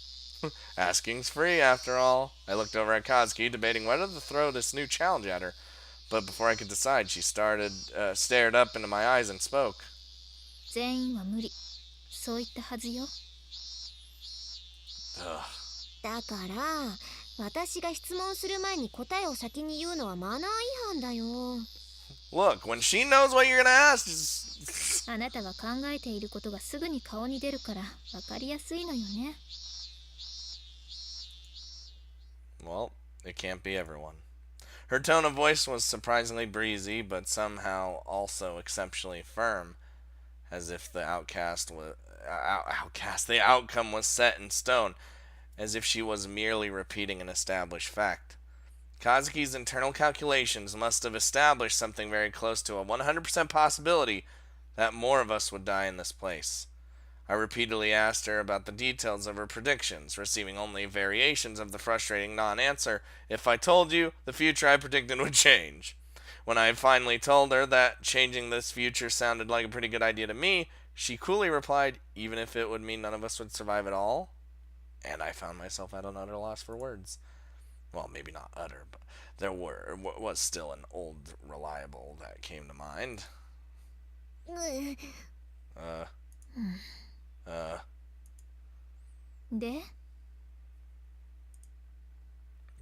Asking's free, after all. I looked over at Kazuki, debating whether to throw this new challenge at her. But before I could decide, she stared up into my eyes and spoke. 全員は無理。そう言ったはずよ。だから私が質問する前に答えを先に言うのはマナー違反だよ。 Look, when she knows what you're gonna ask, just... あなたが考えていることがすぐに顔に出るから分かりやすいのよね。Well, it can't be everyone. Her tone of voice was surprisingly breezy, but somehow also exceptionally firm, as if the the outcome was set in stone, as if she was merely repeating an established fact. Kazuki's internal calculations must have established something very close to a 100% possibility that more of us would die in this place. I repeatedly asked her about the details of her predictions, receiving only variations of the frustrating non-answer. If I told you, the future I predicted would change. When I finally told her that changing this future sounded like a pretty good idea to me, she coolly replied, even if it would mean none of us would survive at all? And I found myself at an utter loss for words. Well, maybe not utter, but there was still an old reliable that came to mind. De?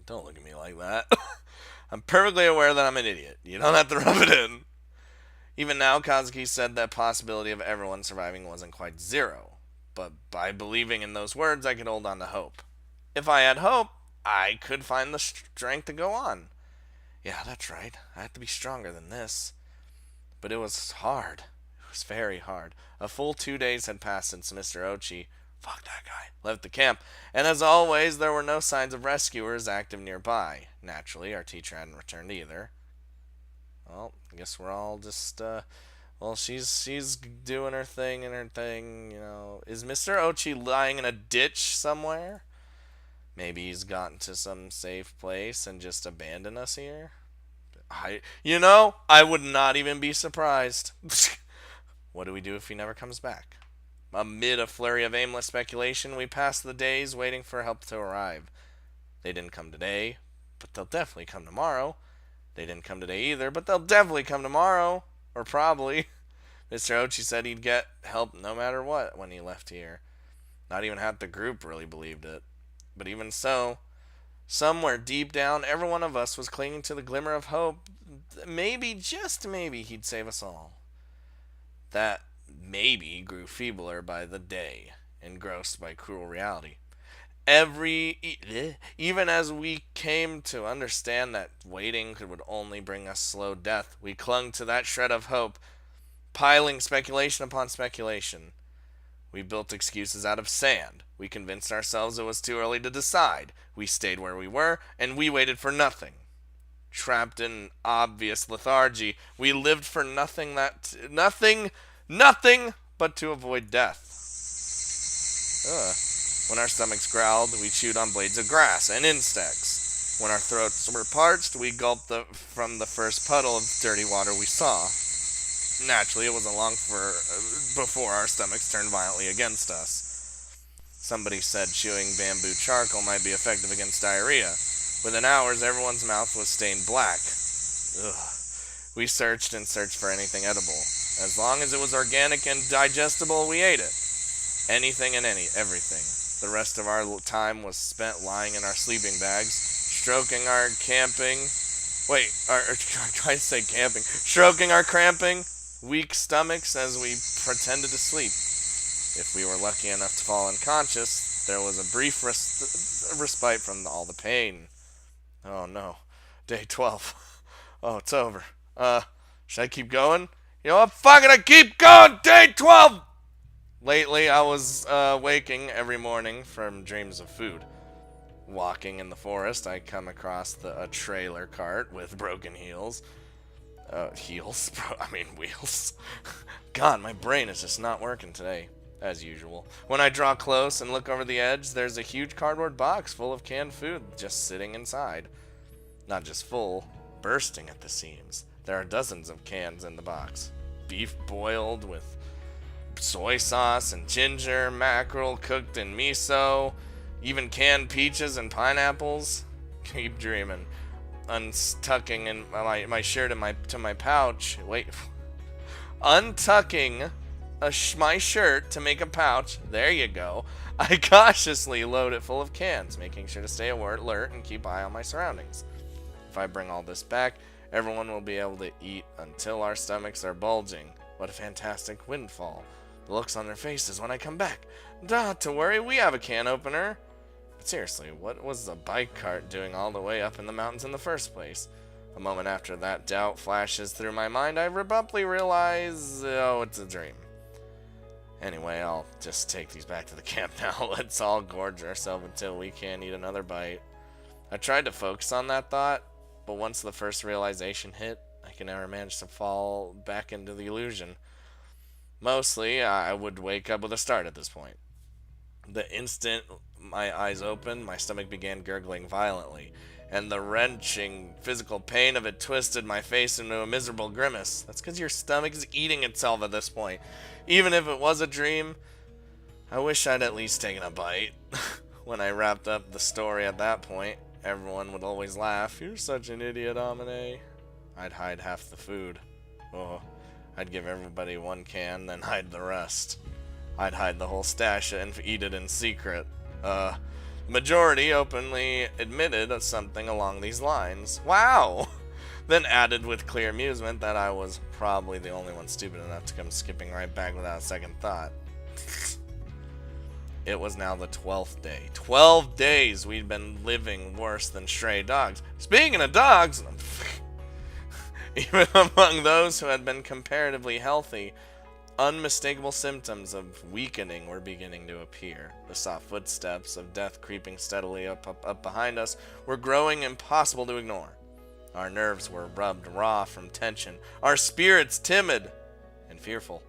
Don't look at me like that. I'm perfectly aware that I'm an idiot. You don't have to rub it in. Even now, Kazuki said that possibility of everyone surviving wasn't quite zero. But by believing in those words, I could hold on to hope. If I had hope, I could find the strength to go on. Yeah, that's right. I have to be stronger than this. But it was hard. It was very hard. A full 2 days had passed since Mr. Ochi, fuck that guy, left the camp. And as always, there were no signs of rescuers active nearby. Naturally, our teacher hadn't returned either. Well, I guess we're all just, well, she's doing her thing, you know. Is Mr. Ochi lying in a ditch somewhere? Maybe he's gotten to some safe place and just abandoned us here? I would not even be surprised. What do we do if he never comes back? Amid a flurry of aimless speculation, we passed the days waiting for help to arrive. They didn't come today, but they'll definitely come tomorrow. They didn't come today either, but they'll definitely come tomorrow. Or probably. Mr. Ochi said he'd get help no matter what when he left here. Not even half the group really believed it. But even so, somewhere deep down, every one of us was clinging to the glimmer of hope. Maybe, just maybe, he'd save us all. That maybe grew feebler by the day, engrossed by cruel reality. Even as we came to understand that waiting would only bring us slow death, we clung to that shred of hope, piling speculation upon speculation. We built excuses out of sand. We convinced ourselves it was too early to decide. We stayed where we were, and we waited for nothing. Trapped in obvious lethargy, we lived for nothing but to avoid death. When our stomachs growled, we chewed on blades of grass and insects. When our throats were parched, we gulped from the first puddle of dirty water we saw. Naturally, it wasn't long before our stomachs turned violently against us. Somebody said chewing bamboo charcoal might be effective against diarrhea. Within hours, everyone's mouth was stained black. We searched and searched for anything edible. As long as it was organic and digestible, we ate it. Anything and everything. The rest of our time was spent lying in our sleeping bags, stroking our cramping, weak stomachs as we pretended to sleep. If we were lucky enough to fall unconscious, there was a brief respite from all the pain. Oh no. Day 12. Oh, it's over. Should I keep going? You know what? Fuck it, I keep going! Day 12! Lately, I was waking every morning from dreams of food. Walking in the forest, I come across a trailer cart with broken wheels. Wheels. God, my brain is just not working today, as usual. When I draw close and look over the edge, there's a huge cardboard box full of canned food just sitting inside. Not just full, bursting at the seams. There are dozens of cans in the box. Beef boiled with soy sauce and ginger, mackerel cooked in miso, even canned peaches and pineapples. Keep dreaming. Untucking in my shirt to my pouch. Untucking my shirt to make a pouch. There you go. I cautiously load it full of cans, making sure to stay alert and keep eye on my surroundings. If I bring all this back, everyone will be able to eat until our stomachs are bulging. What a fantastic windfall. The looks on their faces when I come back. Not to worry, we have a can opener. But seriously, what was the bike cart doing all the way up in the mountains in the first place? A moment after that doubt flashes through my mind, I abruptly realize, it's a dream. Anyway, I'll just take these back to the camp now. Let's all gorge ourselves until we can't eat another bite. I tried to focus on that thought, but once the first realization hit, I can never manage to fall back into the illusion. Mostly, I would wake up with a start at this point. The instant my eyes opened, my stomach began gurgling violently, and the wrenching physical pain of it twisted my face into a miserable grimace. That's because your stomach is eating itself at this point. Even if it was a dream, I wish I'd at least taken a bite. When I wrapped up the story at that point, everyone would always laugh. You're such an idiot, Amane. I'd hide half the food. I'd give everybody one can, then hide the rest. I'd hide the whole stash and eat it in secret. Majority openly admitted something along these lines. Wow! Then added with clear amusement that I was probably the only one stupid enough to come skipping right back without a second thought. It was now the 12th day. 12 days we'd been living worse than stray dogs. Speaking of dogs, even among those who had been comparatively healthy, unmistakable symptoms of weakening were beginning to appear. The soft footsteps of death creeping steadily up behind us were growing impossible to ignore. Our nerves were rubbed raw from tension, our spirits timid and fearful.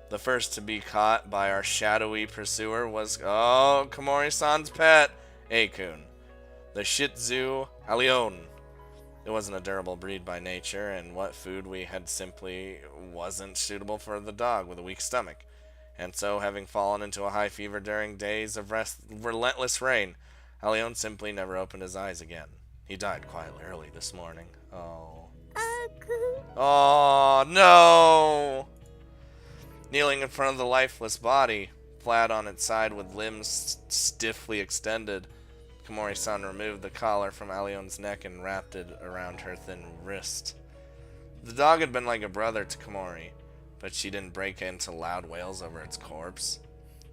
The first to be caught by our shadowy pursuer was, Komori-san's pet, A-kun, the Shih Tzu Allione. It wasn't a durable breed by nature, and what food we had simply wasn't suitable for the dog with a weak stomach. And so, having fallen into a high fever during days of relentless rain, Allion simply never opened his eyes again. He died quietly early this morning. Oh. A-kun. Oh, no! Kneeling in front of the lifeless body, flat on its side with limbs stiffly extended, Komori-san removed the collar from Allion's neck and wrapped it around her thin wrist. The dog had been like a brother to Komori, but she didn't break into loud wails over its corpse.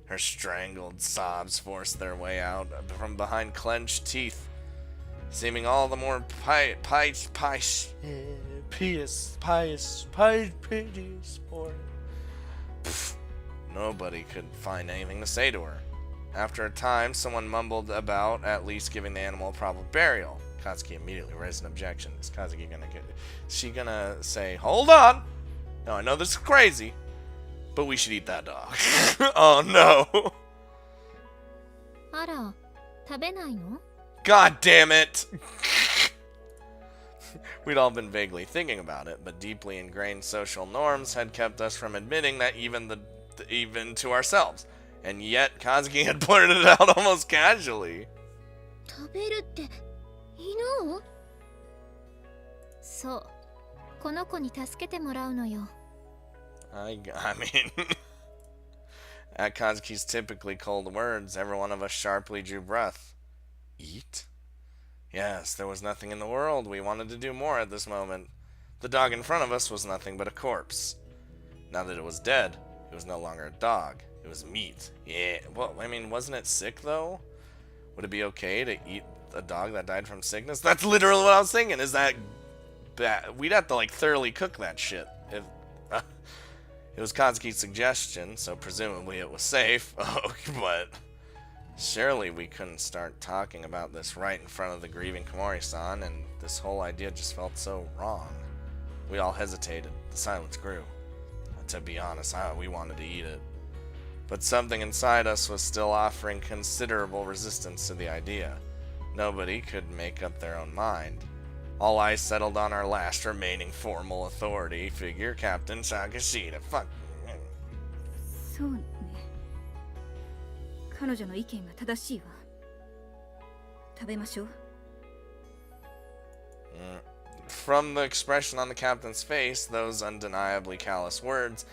Her strangled sobs forced their way out from behind clenched teeth, seeming all the more piteous for it. Nobody could find anything to say to her. After a time, someone mumbled about at least giving the animal a proper burial. Katsuki immediately raised an objection. Is Kazuki gonna get... Is she gonna say, hold on! No, I know this is crazy, but we should eat that dog. Oh no! あら、食べないの？ God damn it! We'd all been vaguely thinking about it, but deeply ingrained social norms had kept us from admitting that even to ourselves. And yet, Kazuki had blurted it out almost casually. 食べるって犬？そう、この子に助けてもらうのよ。I mean, at Kazuki's typically cold words, every one of us sharply drew breath. Eat? Yes, there was nothing in the world we wanted to do more at this moment. The dog in front of us was nothing but a corpse. Now that it was dead, it was no longer a dog. It was meat. Yeah, well, I mean, wasn't it sick, though? Would it be okay to eat a dog that died from sickness? That's literally what I was thinking. Is that bad? We'd have to, like, thoroughly cook that shit. If it was Kazuki's suggestion, so presumably it was safe. Oh, but surely we couldn't start talking about this right in front of the grieving Komori-san, and this whole idea just felt so wrong. We all hesitated. The silence grew. To be honest, we wanted to eat it. But something inside us was still offering considerable resistance to the idea. Nobody could make up their own mind. All eyes settled on our last remaining formal authority figure, Captain Sakashita. Fuck. そうね。彼女の意見が正しいわ。食べましょう。From the expression on the captain's face, those undeniably callous words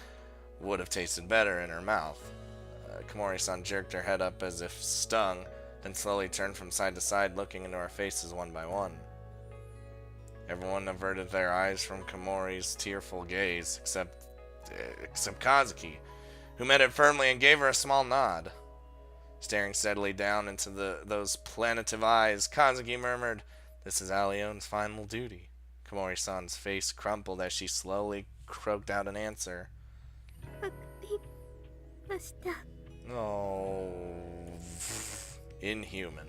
would have tasted better in her mouth. Komori-san jerked her head up as if stung, then slowly turned from side to side, looking into our faces one by one. Everyone averted their eyes from Komori's tearful gaze, except Kazuki, who met it firmly and gave her a small nod. Staring steadily down into those plaintive eyes, Kazuki murmured, "This is Alion's final duty." Komori-san's face crumpled as she slowly croaked out an answer. わかりました。 Oh, inhuman.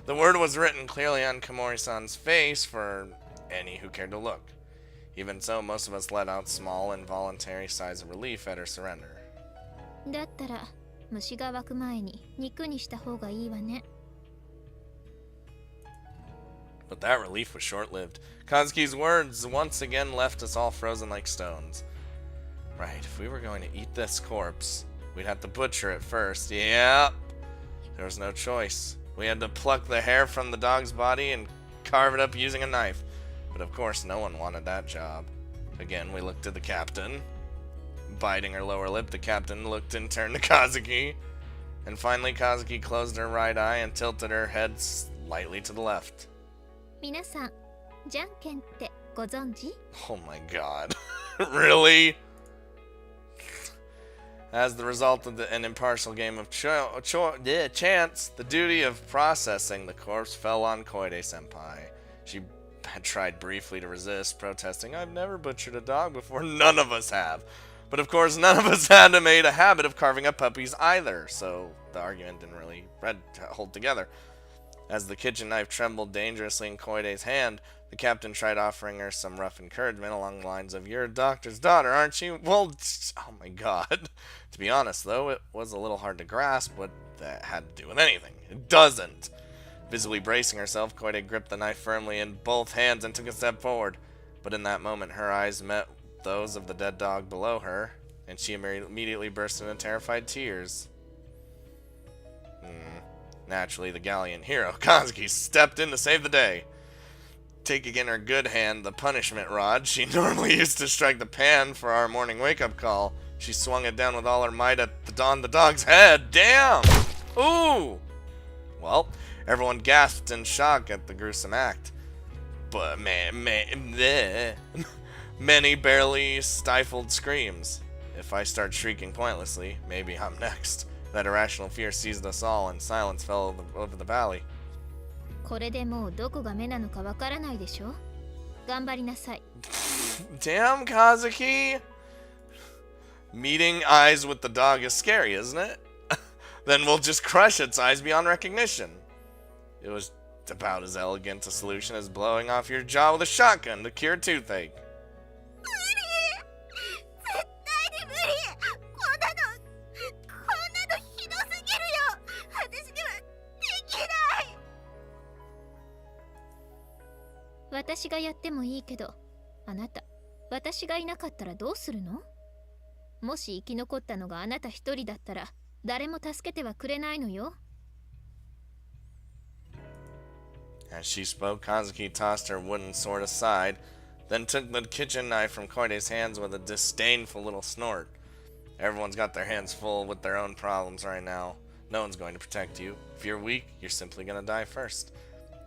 The word was written clearly on Komori-san's face for any who cared to look. Even so, most of us let out small, involuntary sighs of relief at her surrender. だったら虫が湧く前に肉にした方がいいわね。 But that relief was short-lived. Kazuki's words once again left us all frozen like stones. Right, if we were going to eat this corpse, we'd have to butcher it first. Yep. There was no choice. We had to pluck the hair from the dog's body and carve it up using a knife. But of course, no one wanted that job. Again, we looked at the captain. Biting her lower lip, the captain looked and turned to Kazuki. And finally, Kazuki closed her right eye and tilted her head slightly to the left. 皆さん、じゃんけんってご存知？ Oh my god. Really? As the result of an impartial game of chance, the duty of processing the corpse fell on Koide-senpai. She had tried briefly to resist, protesting, "I've never butchered a dog before." None of us have. But of course, none of us had made a habit of carving up puppies either, so the argument didn't really hold together. As the kitchen knife trembled dangerously in Koide's hand, the captain tried offering her some rough encouragement along the lines of, "You're a doctor's daughter, aren't you?" Well, oh my god. To be honest, though, it was a little hard to grasp what that had to do with anything. It doesn't. Visibly bracing herself, Koide gripped the knife firmly in both hands and took a step forward. But in that moment, her eyes met those of the dead dog below her, And she immediately burst into terrified tears. Naturally, the gallant hero, Kazuki, stepped in to save the day. Taking in her good hand the punishment rod she normally used to strike the pan for our morning wake-up call, she swung it down with all her might on the dog's head. Damn! Ooh! Well, everyone gasped in shock at the gruesome act. But many barely stifled screams. If I start shrieking pointlessly, maybe I'm next. That irrational fear seized us all, and silence fell over the valley. これでもうどこが目なのかわからないでしょ。頑張りなさい。Damn, Kazuki! Meeting eyes with the dog is scary, isn't it? Then we'll just crush its eyes beyond recognition. It was about as elegant a solution as blowing off your jaw with a shotgun to cure toothache. "私がやってもいいけど、あなた、私がいなかったらどうするの？もし生き残ったのがあなた一人だったら、誰も助けてはくれないのよ。" As she spoke, Kazuki tossed her wooden sword aside, then took the kitchen knife from Koide's hands with a disdainful little snort. Everyone's got their hands full with their own problems right now. No one's going to protect you. If you're weak, you're simply gonna die first.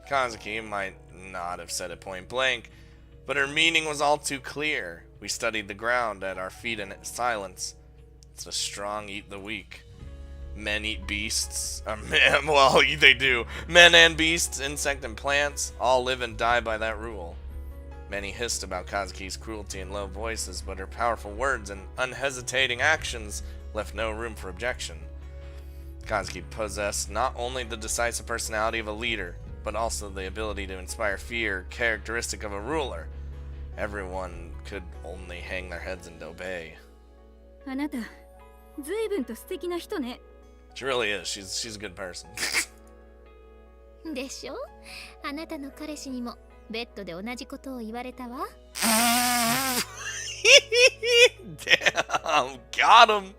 Kazuki might not have said it point blank, but her meaning was all too clear. We studied the ground at our feet in silence. It's the strong eat the weak. Men eat beasts. Well, they do. Men and beasts, insect and plants, all live and die by that rule. Many hissed about Kazuki's cruelty in low voices, but her powerful words and unhesitating actions left no room for objection. Kazuki possessed not only the decisive personality of a leader, but also the ability to inspire fear, characteristic of a ruler. Everyone could only hang their heads and obey. あなた、随分と素敵な人ね。 She really is. She's a good person. でしょ？あなたの彼氏にもベッドで同じことを言われたわ。Damn, got him.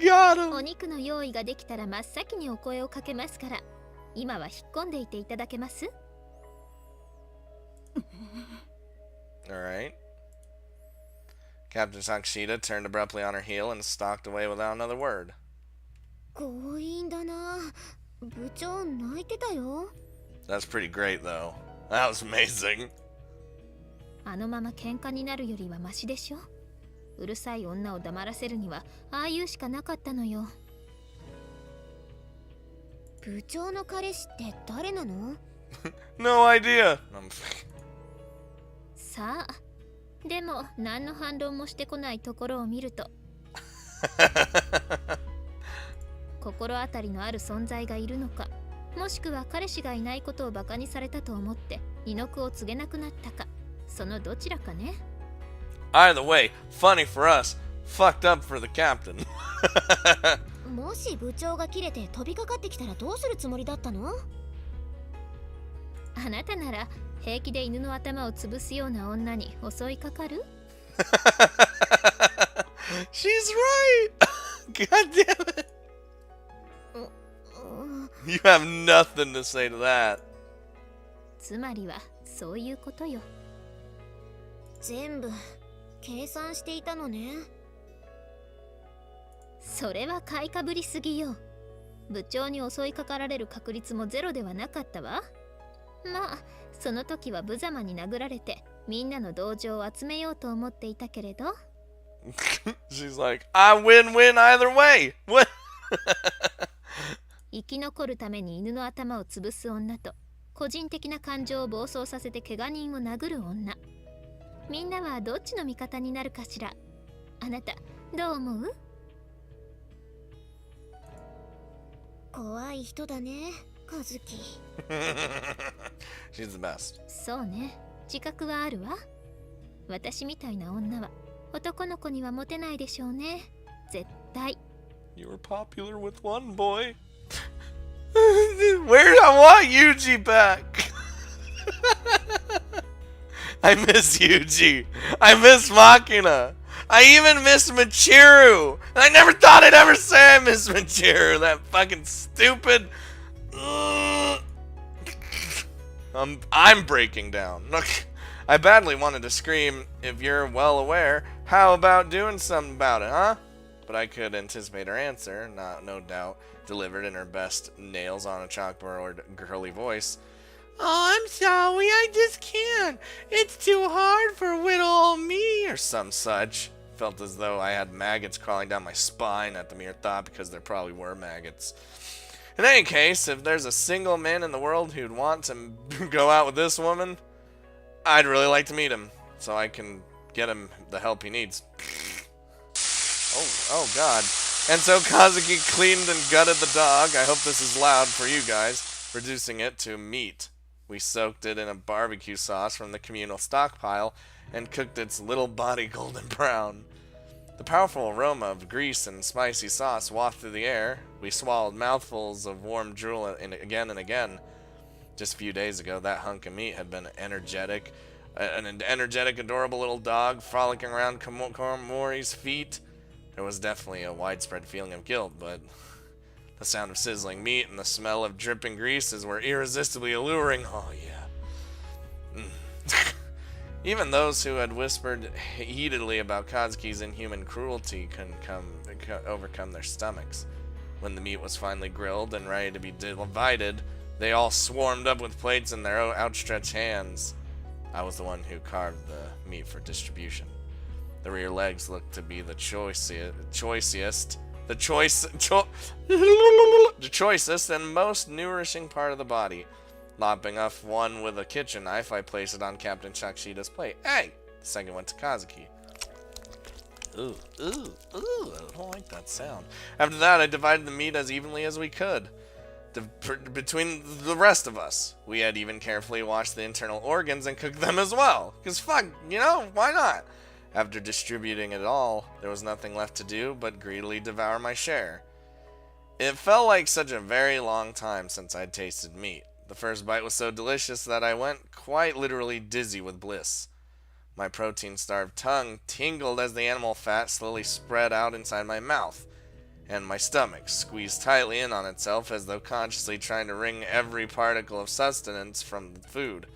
Got him. お肉の用意ができたら真っ先にお声をかけますから、今は引っ込んでいていただけます？ Alright. Captain Sakashida turned abruptly on her heel and stalked away without another word. 強引だな。部長泣いてたよ。 That's pretty great, though. That was amazing. あのまま喧嘩になるよりはマシでしょ。うるさい女を黙らせるにはああいうしかなかったのよ。部長の彼氏って誰なの？ No idea. さあ、でも何の反論もしてこないところを見ると心当たりのある存在がいるのか、もしくは彼氏がいないことをバカにされたと思って二の句を告げなくなったか、そのどちらかね。 Either way, funny for us, fucked up for the captain. もし部長が切れて飛びかかってきたらどうするつもりだったの？あなたなら平気で犬の頭を潰すような女に襲いかかる？ She's right. God damn it. You have nothing to say to that. つまりはそういうことよ。全部計算していたのね。それは買いかぶりすぎよ。部長に襲いかかられる確率もゼロではなかったわ。まあその時は無様に殴られてみんなの同情を集めようと思っていたけれど。She's like, I win either way. What? 生き残るために犬の頭を潰す女と個人的な感情を暴走させて怪我人を殴る女。みんなはどっちの味方になるかしら。あなたどう思う？怖い人だね、カズキ。She's the best. そうね、自覚はあるわ。私みたいな女は男の子にはモテないでしょうね。絶対。You were popular with one boy. Where I want Yuji back. I miss Yuji. I miss Makina. I even miss Michiru. And I never thought I'd ever say I miss Michiru. That fucking stupid. I'm breaking down. Look, I badly wanted to scream, if you're well aware, how about doing something about it, huh? But I could anticipate her answer, no doubt, delivered in her best nails on a chalkboard girly voice. Oh, I'm sorry, I just can't. It's too hard for little old me, or some such. Felt as though I had maggots crawling down my spine at the mere thought, because there probably were maggots. In any case, if there's a single man in the world who'd want to go out with this woman, I'd really like to meet him, so I can get him the help he needs. Oh god. And so Kazuki cleaned and gutted the dog. I hope this is loud for you guys, reducing it to meat. We soaked it in a barbecue sauce from the communal stockpile and cooked its little body golden brown. The powerful aroma of grease and spicy sauce wafted through the air. We swallowed mouthfuls of warm drool again and again. Just a few days ago, that hunk of meat had been an energetic, adorable little dog frolicking around Komori's feet. There was definitely a widespread feeling of guilt, but the sound of sizzling meat and the smell of dripping greases were irresistibly alluring. Oh, yeah. Even those who had whispered heatedly about Kazuki's inhuman cruelty couldn't overcome their stomachs. When the meat was finally grilled and ready to be divided, they all swarmed up with plates in their outstretched hands. I was the one who carved the meat for distribution. The rear legs looked to be the choicest and most nourishing part of the body. Lopping off one with a kitchen knife, I placed it on Captain Shakshida's plate. Hey! The second went to Kazuki. Ooh, I don't like that sound. After that, I divided the meat as evenly as we could. Between the rest of us. We had even carefully washed the internal organs and cooked them as well. Because fuck, why not? After distributing it all, there was nothing left to do but greedily devour my share. It felt like such a very long time since I'd tasted meat. The first bite was so delicious that I went quite literally dizzy with bliss. My protein-starved tongue tingled as the animal fat slowly spread out inside my mouth, and my stomach squeezed tightly in on itself as though consciously trying to wring every particle of sustenance from the food.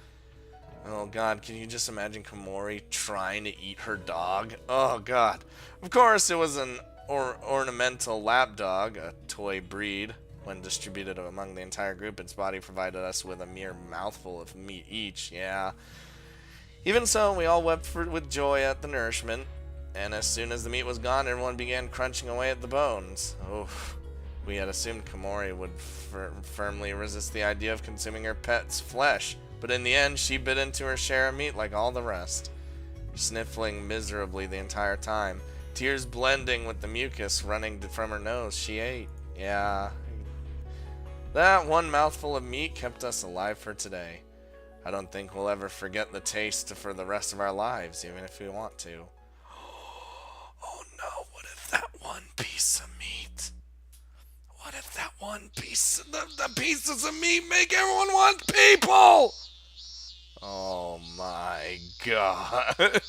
Oh god, can you just imagine Komori trying to eat her dog? Oh god. Of course, it was an ornamental lapdog, a toy breed. When distributed among the entire group, its body provided us with a mere mouthful of meat each, yeah. Even so, we all wept with joy at the nourishment, and as soon as the meat was gone, everyone began crunching away at the bones. Oof. We had assumed Komori would firmly resist the idea of consuming her pet's flesh, but in the end, she bit into her share of meat like all the rest, sniffling miserably the entire time. Tears blending with the mucus running from her nose, she ate. Yeah. That one mouthful of meat kept us alive for today. I don't think we'll ever forget the taste for the rest of our lives, even if we want to. Oh no, what if that one piece of meat? What if that one piece, the pieces of meat make everyone want people? Oh my god.